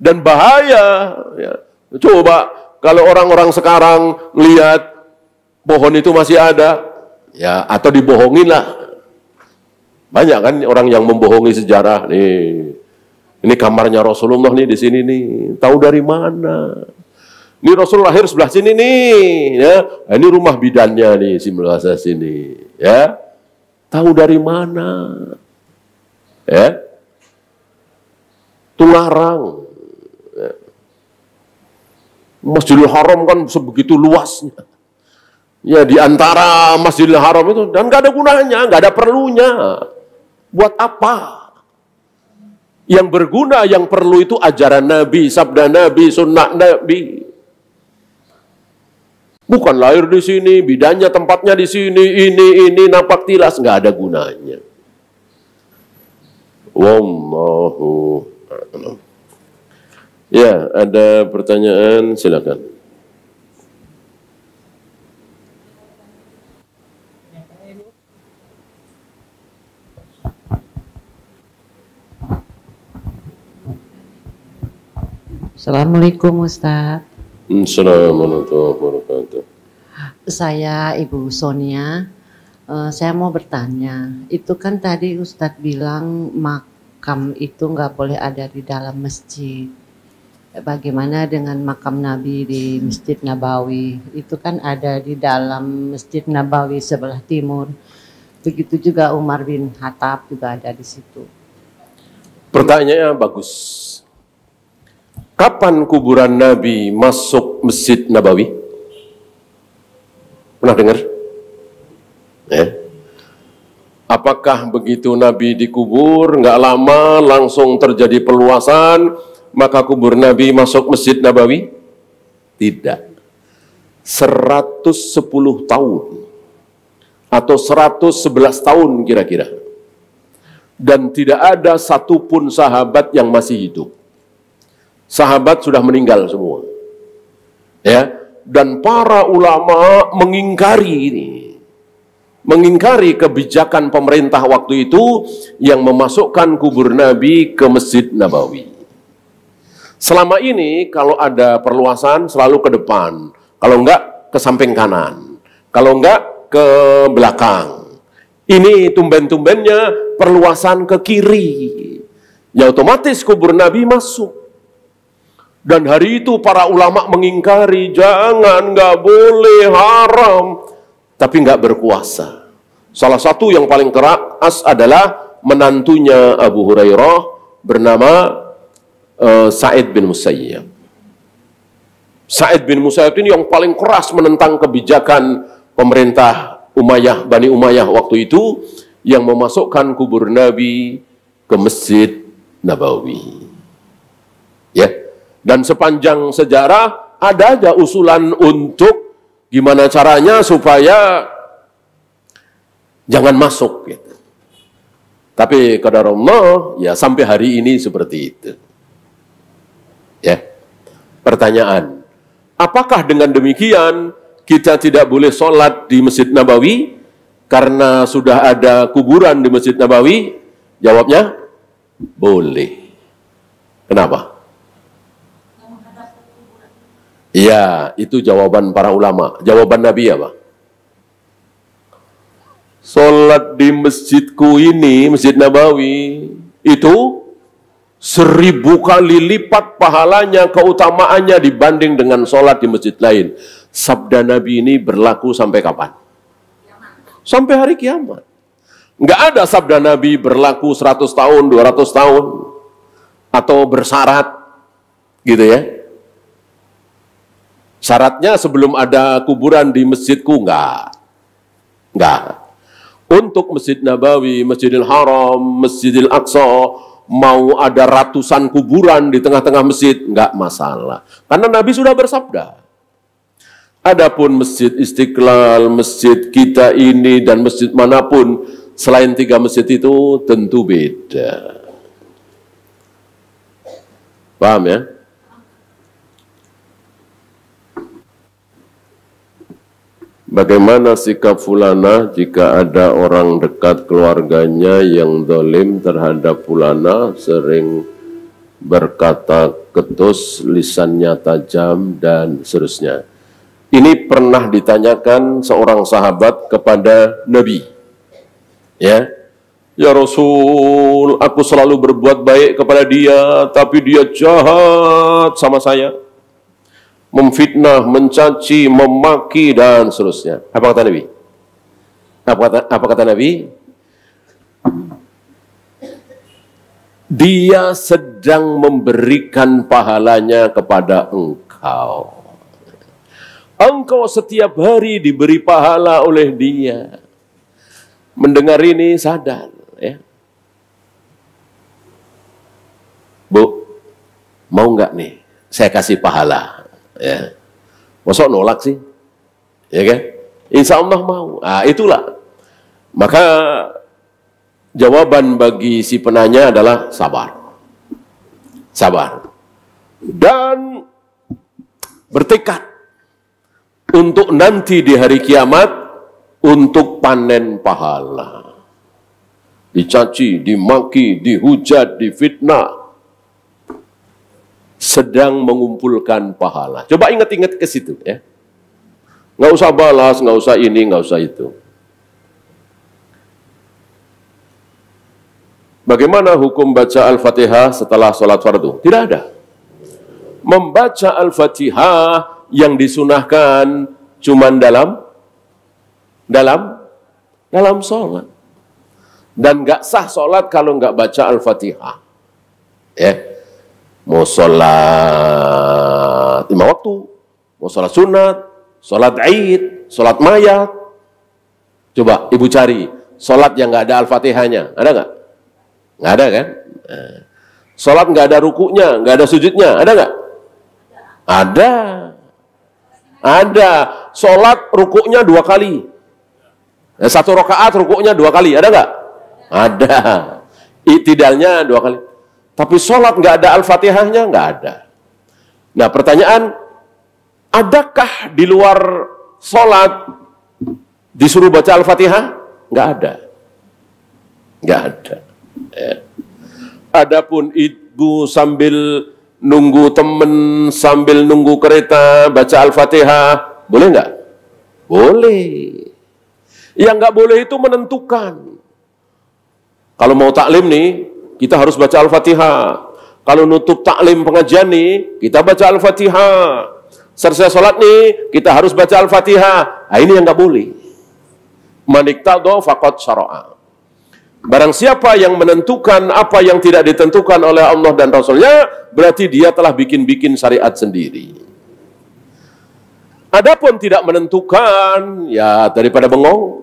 dan bahaya. Ya. Coba kalau orang-orang sekarang lihat pohon itu masih ada, ya, atau dibohongin lah. Banyak kan orang yang membohongi sejarah nih. Ini kamarnya Rasulullah nih di sini nih. Tahu dari mana? Ini Rasul lahir sebelah sini nih, ya. Ini rumah bidannya nih sebelah sini, ya. Tahu dari mana? Ya. Itu larang. Ya. Masjidil Haram kan sebegitu luasnya. Ya, di antara Masjidil Haram itu dan nggak ada gunanya, nggak ada perlunya. Buat apa? Yang berguna, yang perlu itu ajaran Nabi, sabda Nabi, sunnah Nabi. Bukan lahir di sini, bidannya tempatnya di sini, ini nampak tilas, nggak ada gunanya. Wallahu a'lam. Ya, ada pertanyaan, silakan. Assalamualaikum Ustaz. Assalamualaikum warahmatullahi wabarakatuh. Saya Ibu Sonia. Saya mau bertanya, itu kan tadi Ustadz bilang makam itu nggak boleh ada di dalam masjid. Bagaimana dengan makam Nabi di Masjid Nabawi? Itu kan ada di dalam Masjid Nabawi sebelah timur. Begitu juga Umar bin Khattab juga ada di situ. Pertanyaannya bagus. Kapan kuburan Nabi masuk Masjid Nabawi? Pernah dengar? Ya. Apakah begitu Nabi dikubur, nggak lama langsung terjadi perluasan, maka kubur Nabi masuk Masjid Nabawi? Tidak. 110 tahun atau 111 tahun kira-kira. Dan tidak ada satupun sahabat yang masih hidup. Sahabat sudah meninggal semua. Ya, dan para ulama mengingkari ini. Mengingkari kebijakan pemerintah waktu itu yang memasukkan kubur Nabi ke Masjid Nabawi. Selama ini kalau ada perluasan selalu ke depan, kalau enggak ke samping kanan, kalau enggak ke belakang. Ini tumben-tumbennya perluasan ke kiri. Ya otomatis kubur Nabi masuk. Dan hari itu para ulama mengingkari, jangan, nggak boleh, haram. Tapi nggak berkuasa. Salah satu yang paling keras adalah menantunya Abu Hurairah bernama Sa'id bin Musayyab. Sa'id bin Musayyab ini yang paling keras menentang kebijakan pemerintah Umayyah, Bani Umayyah waktu itu, yang memasukkan kubur Nabi ke Masjid Nabawi. Ya, dan sepanjang sejarah ada aja usulan untuk gimana caranya supaya jangan masuk gitu. Tapi qadarullah ya sampai hari ini seperti itu. Ya. Pertanyaan, apakah dengan demikian kita tidak boleh sholat di Masjid Nabawi karena sudah ada kuburan di Masjid Nabawi? Jawabnya boleh. Kenapa? Iya, itu jawaban para ulama. Jawaban Nabi apa? Sholat di masjidku ini, Masjid Nabawi, itu 1000 kali lipat pahalanya, keutamaannya dibanding dengan sholat di masjid lain. Sabda Nabi ini berlaku sampai kapan? Sampai hari kiamat. Nggak ada sabda Nabi berlaku 100 tahun, 200 tahun, atau bersyarat, gitu ya. Syaratnya sebelum ada kuburan di masjidku, enggak. Untuk Masjid Nabawi, Masjidil Haram, Masjidil Aqsa, mau ada ratusan kuburan di tengah-tengah masjid, enggak masalah. Karena Nabi sudah bersabda. Adapun Masjid Istiqlal, masjid kita ini, dan masjid manapun selain 3 masjid itu tentu beda. Paham ya? Bagaimana sikap fulana jika ada orang dekat keluarganya yang zalim terhadap fulana, sering berkata ketus, lisannya tajam, dan seterusnya. Ini pernah ditanyakan seorang sahabat kepada Nabi. Ya Rasul, aku selalu berbuat baik kepada dia, tapi dia jahat sama saya. Memfitnah, mencaci, memaki, dan seterusnya. Apa kata Nabi? Apa kata Nabi? Dia sedang memberikan pahalanya kepada engkau. Engkau setiap hari diberi pahala oleh dia. Mendengar ini sadar. Ya. Bu, mau nggak nih saya kasih pahala? Ya, masa nolak sih, ya kan? Insya Allah mau. Nah, itulah. Maka jawaban bagi si penanya adalah sabar, sabar, dan bertekad untuk nanti di hari kiamat untuk panen pahala. Dicaci, dimaki, dihujat, difitnah, sedang mengumpulkan pahala. Coba ingat-ingat ke situ ya. Nggak usah balas, nggak usah ini, nggak usah itu. Bagaimana hukum baca Al-Fatihah setelah sholat fardu? Tidak ada. Membaca Al-Fatihah yang disunahkan cuman dalam sholat. Dan nggak sah sholat kalau nggak baca Al-Fatihah. Ya. Mau sholat 5 waktu, mau sholat sunat, sholat Id, sholat mayat. Coba ibu cari sholat yang nggak ada Al-Fatihahnya, ada nggak? Nggak ada kan? Sholat nggak ada rukunya, nggak ada sujudnya, ada nggak? Ada. Ada. Sholat rukuknya 2 kali. 1 rakaat rukuknya 2 kali, ada nggak? Ada. I'tidalnya 2 kali. Tapi sholat nggak ada Al-Fatihahnya, nggak ada. Nah pertanyaan, adakah di luar sholat disuruh baca Al-Fatihah? Nggak ada. Nggak ada. Adapun ibu sambil nunggu temen, sambil nunggu kereta, baca Al-Fatihah, boleh nggak? Boleh. Yang nggak boleh itu menentukan. Kalau mau taklim nih, kita harus baca Al-Fatihah. Kalau nutup taklim pengajian nih, kita baca Al-Fatihah. Selesai sholat nih, kita harus baca Al-Fatihah. Nah, ini yang nggak boleh. Maniktado faqad syara'a. Barang siapa yang menentukan apa yang tidak ditentukan oleh Allah dan Rasulnya, berarti dia telah bikin-bikin syariat sendiri. Adapun tidak menentukan, ya daripada bengong,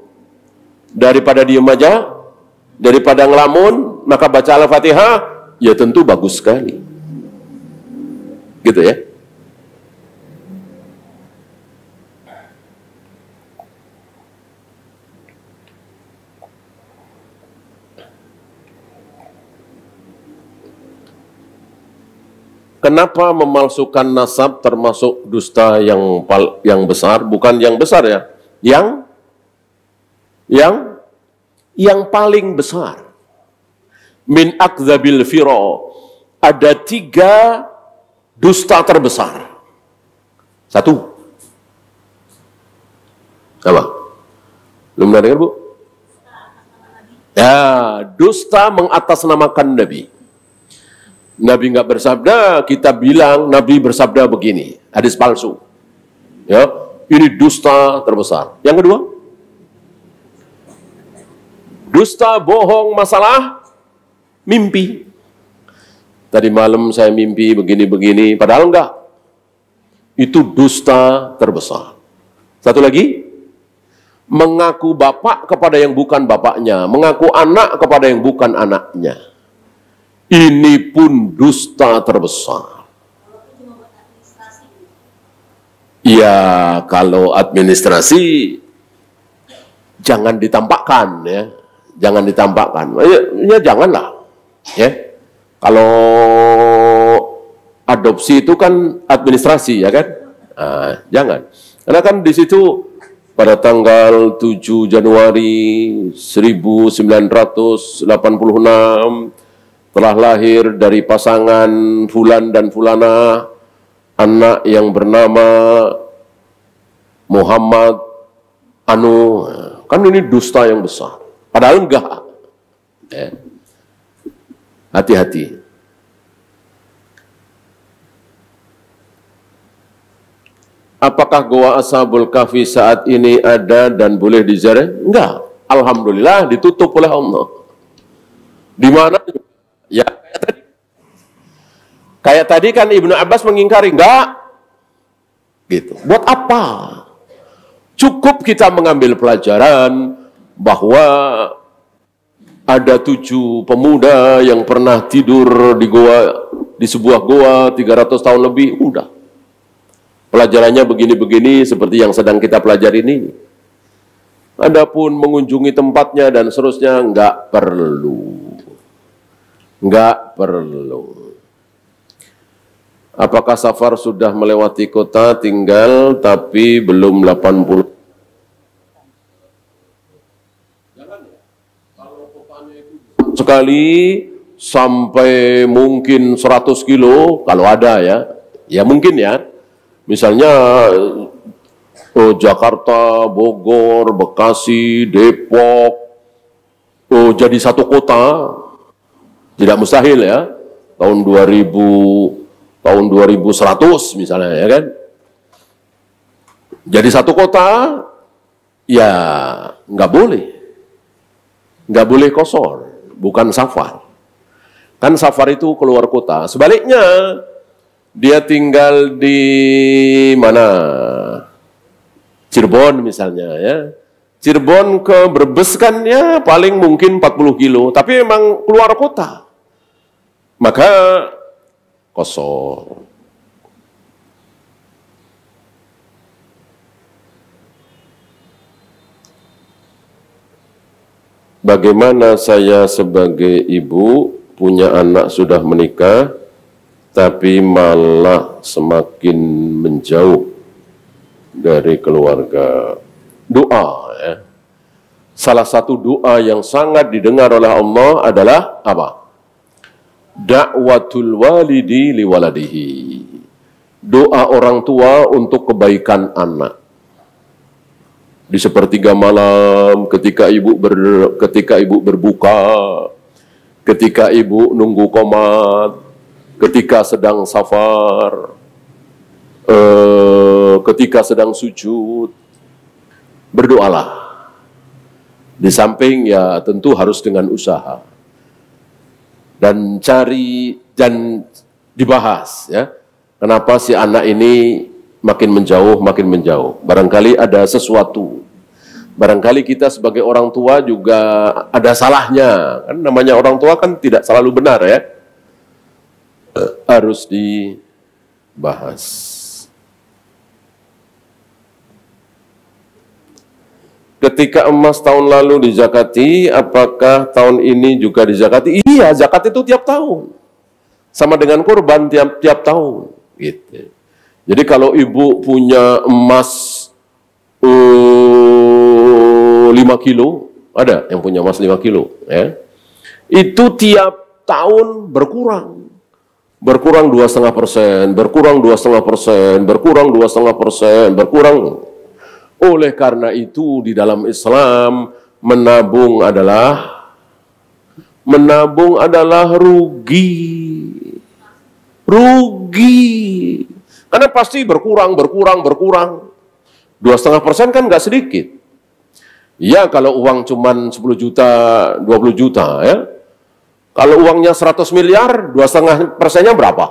daripada diem aja, daripada ngelamun, maka baca Al-Fatihah, ya tentu bagus sekali. Gitu ya. Kenapa memalsukan nasab termasuk dusta yang besar? Bukan yang besar ya, yang paling besar. Min akdzabil firo, ada 3 dusta terbesar. 1, apa? Belum dengar Bu? Ya, dusta mengatasnamakan Nabi. Nabi nggak bersabda, kita bilang Nabi bersabda begini, hadis palsu. Ya, ini dusta terbesar. Yang kedua, dusta bohong masalah mimpi. Tadi malam saya mimpi begini-begini, padahal enggak. Itu dusta terbesar. Satu lagi, mengaku bapak kepada yang bukan bapaknya, mengaku anak kepada yang bukan anaknya. Ini pun dusta terbesar. Ya, kalau administrasi jangan ditampakkan ya. Jangan ditampakkan. Ya janganlah. Ya. Kalau adopsi itu kan administrasi ya kan? Nah, jangan. Karena kan di situ pada tanggal 7 Januari 1986 telah lahir dari pasangan Fulan dan Fulana anak yang bernama Muhammad Anu. Kan ini dusta yang besar. Padahal enggak. Hati-hati. Apakah Goa Ashabul Kahfi saat ini ada dan boleh diziarah? Enggak. Alhamdulillah ditutup oleh Allah. Di mana? Ya, kayak tadi kan Ibnu Abbas mengingkari, enggak. Gitu. Buat apa? Cukup kita mengambil pelajaran bahwa ada 7 pemuda yang pernah tidur di sebuah goa 300 tahun lebih, udah. Pelajarannya begini-begini seperti yang sedang kita pelajari ini. Adapun mengunjungi tempatnya dan seterusnya enggak perlu. Enggak perlu. Apakah safar sudah melewati kota tinggal tapi belum 80? Jangan ya. Kalau kotanya itu sekali sampai mungkin 100 kilo kalau ada ya. Ya mungkin ya. Misalnya Jakarta, Bogor, Bekasi, Depok, jadi satu kota, tidak mustahil ya. Tahun 2100 misalnya ya kan. Jadi satu kota, ya nggak boleh kosor, bukan safar. Kan safar itu keluar kota. Sebaliknya, dia tinggal di mana? Cirebon misalnya ya. Cirebon ke Brebes kan ya paling mungkin 40 kilo, tapi memang keluar kota. Maka kosor. Bagaimana saya sebagai ibu punya anak sudah menikah, tapi malah semakin menjauh dari keluarga? Doa ya. Salah satu doa yang sangat didengar oleh Allah adalah apa? Da'watul walidi liwaladihi. Doa orang tua untuk kebaikan anak. Di sepertiga malam, ketika ibu berbuka, ketika ibu nunggu qomat, ketika sedang safar, ketika sedang sujud, berdoalah. Di samping ya tentu harus dengan usaha. Dan cari dan dibahas ya. Kenapa si anak ini makin menjauh. Barangkali ada sesuatu. Barangkali kita sebagai orang tua juga ada salahnya. Kan namanya orang tua kan tidak selalu benar ya. Harus dibahas. Ketika emas tahun lalu dizakati, apakah tahun ini juga dizakati? Iya, zakat itu tiap tahun. Sama dengan kurban tiap tahun. Gitu. Jadi kalau ibu punya emas 5 kilo, ada yang punya emas 5 kilo, ya, itu tiap tahun berkurang. Berkurang 2,5%, berkurang 2,5%, berkurang 2,5%, berkurang. Oleh karena itu di dalam Islam menabung adalah rugi. Karena pasti berkurang. 2,5% kan nggak sedikit. Ya kalau uang cuman 10 juta, 20 juta ya. Kalau uangnya 100 miliar, 2,5%-nya berapa?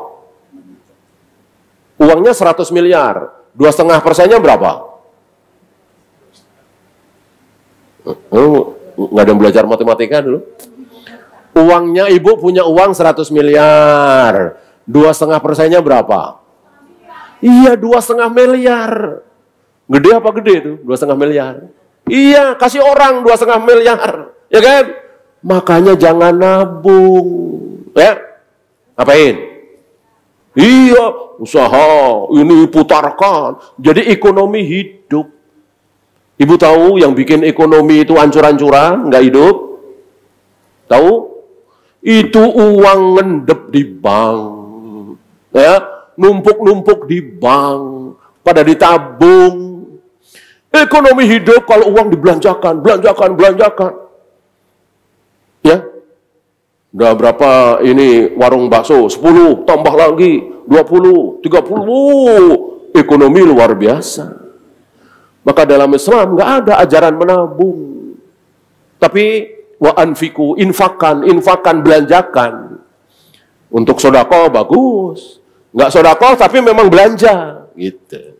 Uangnya 100 miliar, 2,5%-nya berapa? Nggak ada yang belajar matematika dulu. Uangnya ibu punya uang 100 miliar, 2,5%-nya berapa? Iya, 2,5 miliar. Gede apa gede tuh? 2,5 miliar. Iya, kasih orang 2,5 miliar. Ya kan? Makanya jangan nabung. Ya? Apain? Iya, usaha. Ini putarkan. Jadi ekonomi hidup. Ibu tahu yang bikin ekonomi itu ancur-ancuran, nggak hidup? Tahu? Itu uang ngendep di bank. Ya? Numpuk-numpuk di bank, pada ditabung. Ekonomi hidup kalau uang dibelanjakan. Ya, udah berapa ini warung bakso? 10, tambah lagi 20, 30. Ekonomi luar biasa. Maka dalam Islam nggak ada ajaran menabung. Tapi wa anfiku, infakkan, belanjakan. Untuk sodako bagus. Nggak sodako tapi memang belanja gitu.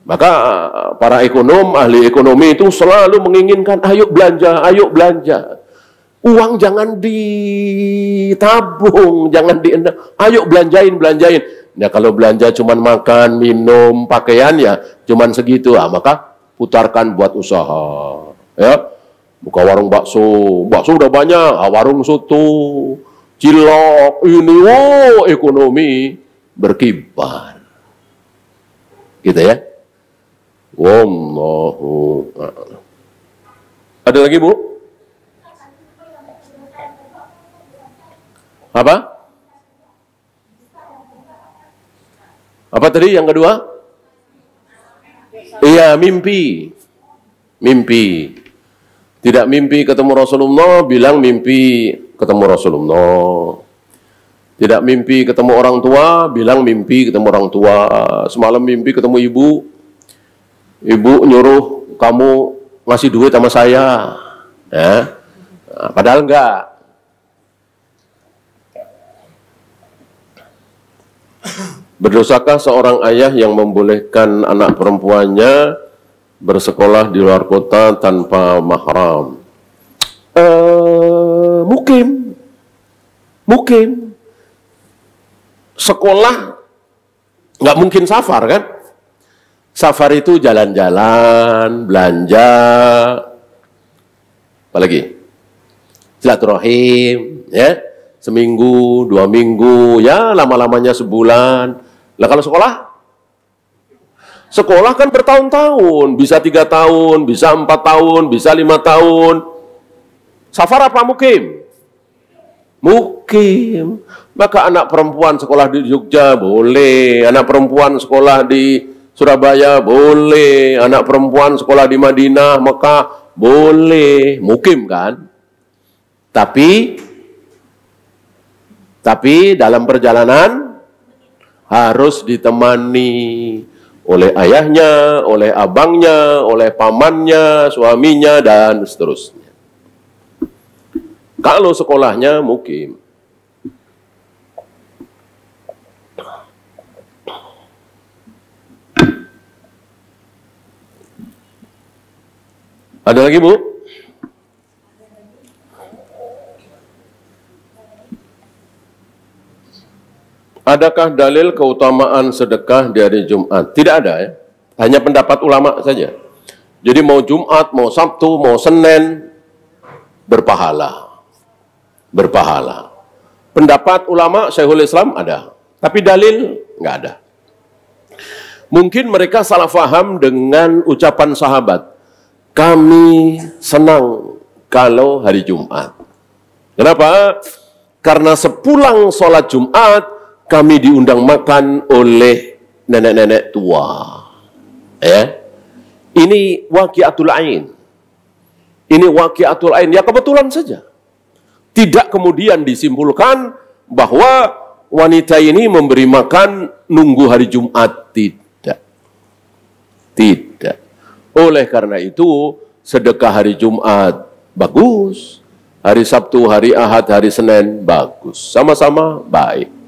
Maka para ekonom, ahli ekonomi itu selalu menginginkan ayo belanja. Uang jangan ditabung, jangan ayo belanjain. Nah kalau belanja cuman makan, minum, pakaian ya cuman segitu, maka putarkan buat usaha. Ya, buka warung bakso udah banyak, warung soto, cilok, ini, ekonomi berkibar. Gitu ya. Wallahu a'lam. Ada lagi, Bu? Apa? Apa tadi yang kedua? Iya, mimpi. Mimpi. Tidak mimpi ketemu Rasulullah, bilang mimpi ketemu Rasulullah. Tidak mimpi ketemu orang tua, bilang mimpi ketemu orang tua. Semalam mimpi ketemu ibu. Ibu nyuruh kamu ngasih duit sama saya. Ya. Nah, padahal enggak. Berdosakah seorang ayah yang membolehkan anak perempuannya bersekolah di luar kota tanpa mahram? Mungkin. Sekolah nggak mungkin safar kan? Safar itu jalan-jalan, belanja, apalagi silaturahim, ya, seminggu, 2 minggu, ya lama-lamanya sebulan. Lah kalau sekolah kan bertahun-tahun, bisa 3 tahun, bisa 4 tahun, bisa 5 tahun. Safar apa mukim? Mukim. Maka anak perempuan sekolah di Jogja boleh, anak perempuan sekolah di Surabaya boleh, anak perempuan sekolah di Madinah, Mekah boleh, mukim kan? Tapi dalam perjalanan harus ditemani oleh ayahnya, oleh abangnya, oleh pamannya, suaminya, dan seterusnya. Kalau sekolahnya mukim. Ada lagi, Bu? Adakah dalil keutamaan sedekah di hari Jumat? Tidak ada ya. Hanya pendapat ulama saja. Jadi mau Jumat, mau Sabtu, mau Senin, berpahala. Berpahala. Pendapat ulama Syekhul Islam ada. Tapi dalil nggak ada. Mungkin mereka salah faham dengan ucapan sahabat. Kami senang kalau hari Jumat. Kenapa? Karena sepulang sholat Jumat, kami diundang makan oleh nenek-nenek tua. Ya. Ini waqiatul ain. Ini waqiatul ain. Ya kebetulan saja. Tidak kemudian disimpulkan bahwa wanita ini memberi makan nunggu hari Jumat. Tidak. Tidak. Oleh karena itu, sedekah hari Jumat bagus. Hari Sabtu, hari Ahad, hari Senin bagus. Sama-sama baik.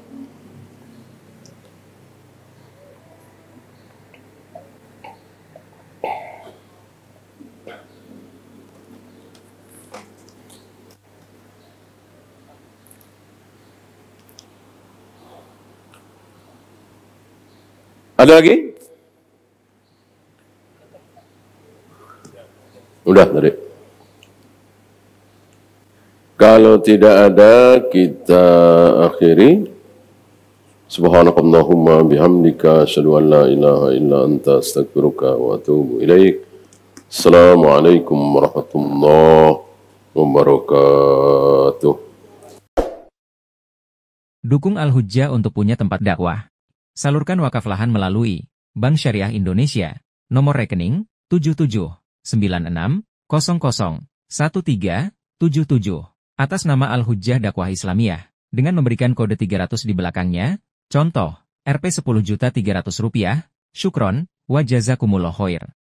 Ada lagi? Udah tadi. Kalau tidak ada, kita akhiri. Subhanakallahumma bihamdika asyhadu an la ilaha illa anta astaghfiruka wa atubu ilaik. Assalamualaikum warahmatullahi wabarakatuh. Dukung Al-Hujjah untuk punya tempat dakwah. Salurkan wakaf lahan melalui Bank Syariah Indonesia. Nomor rekening 7796001377 atas nama Al-Hujjah Dakwah Islamiyah dengan memberikan kode 300 di belakangnya. Contoh, Rp 10.300.000, syukron, wa jazakumullah khair.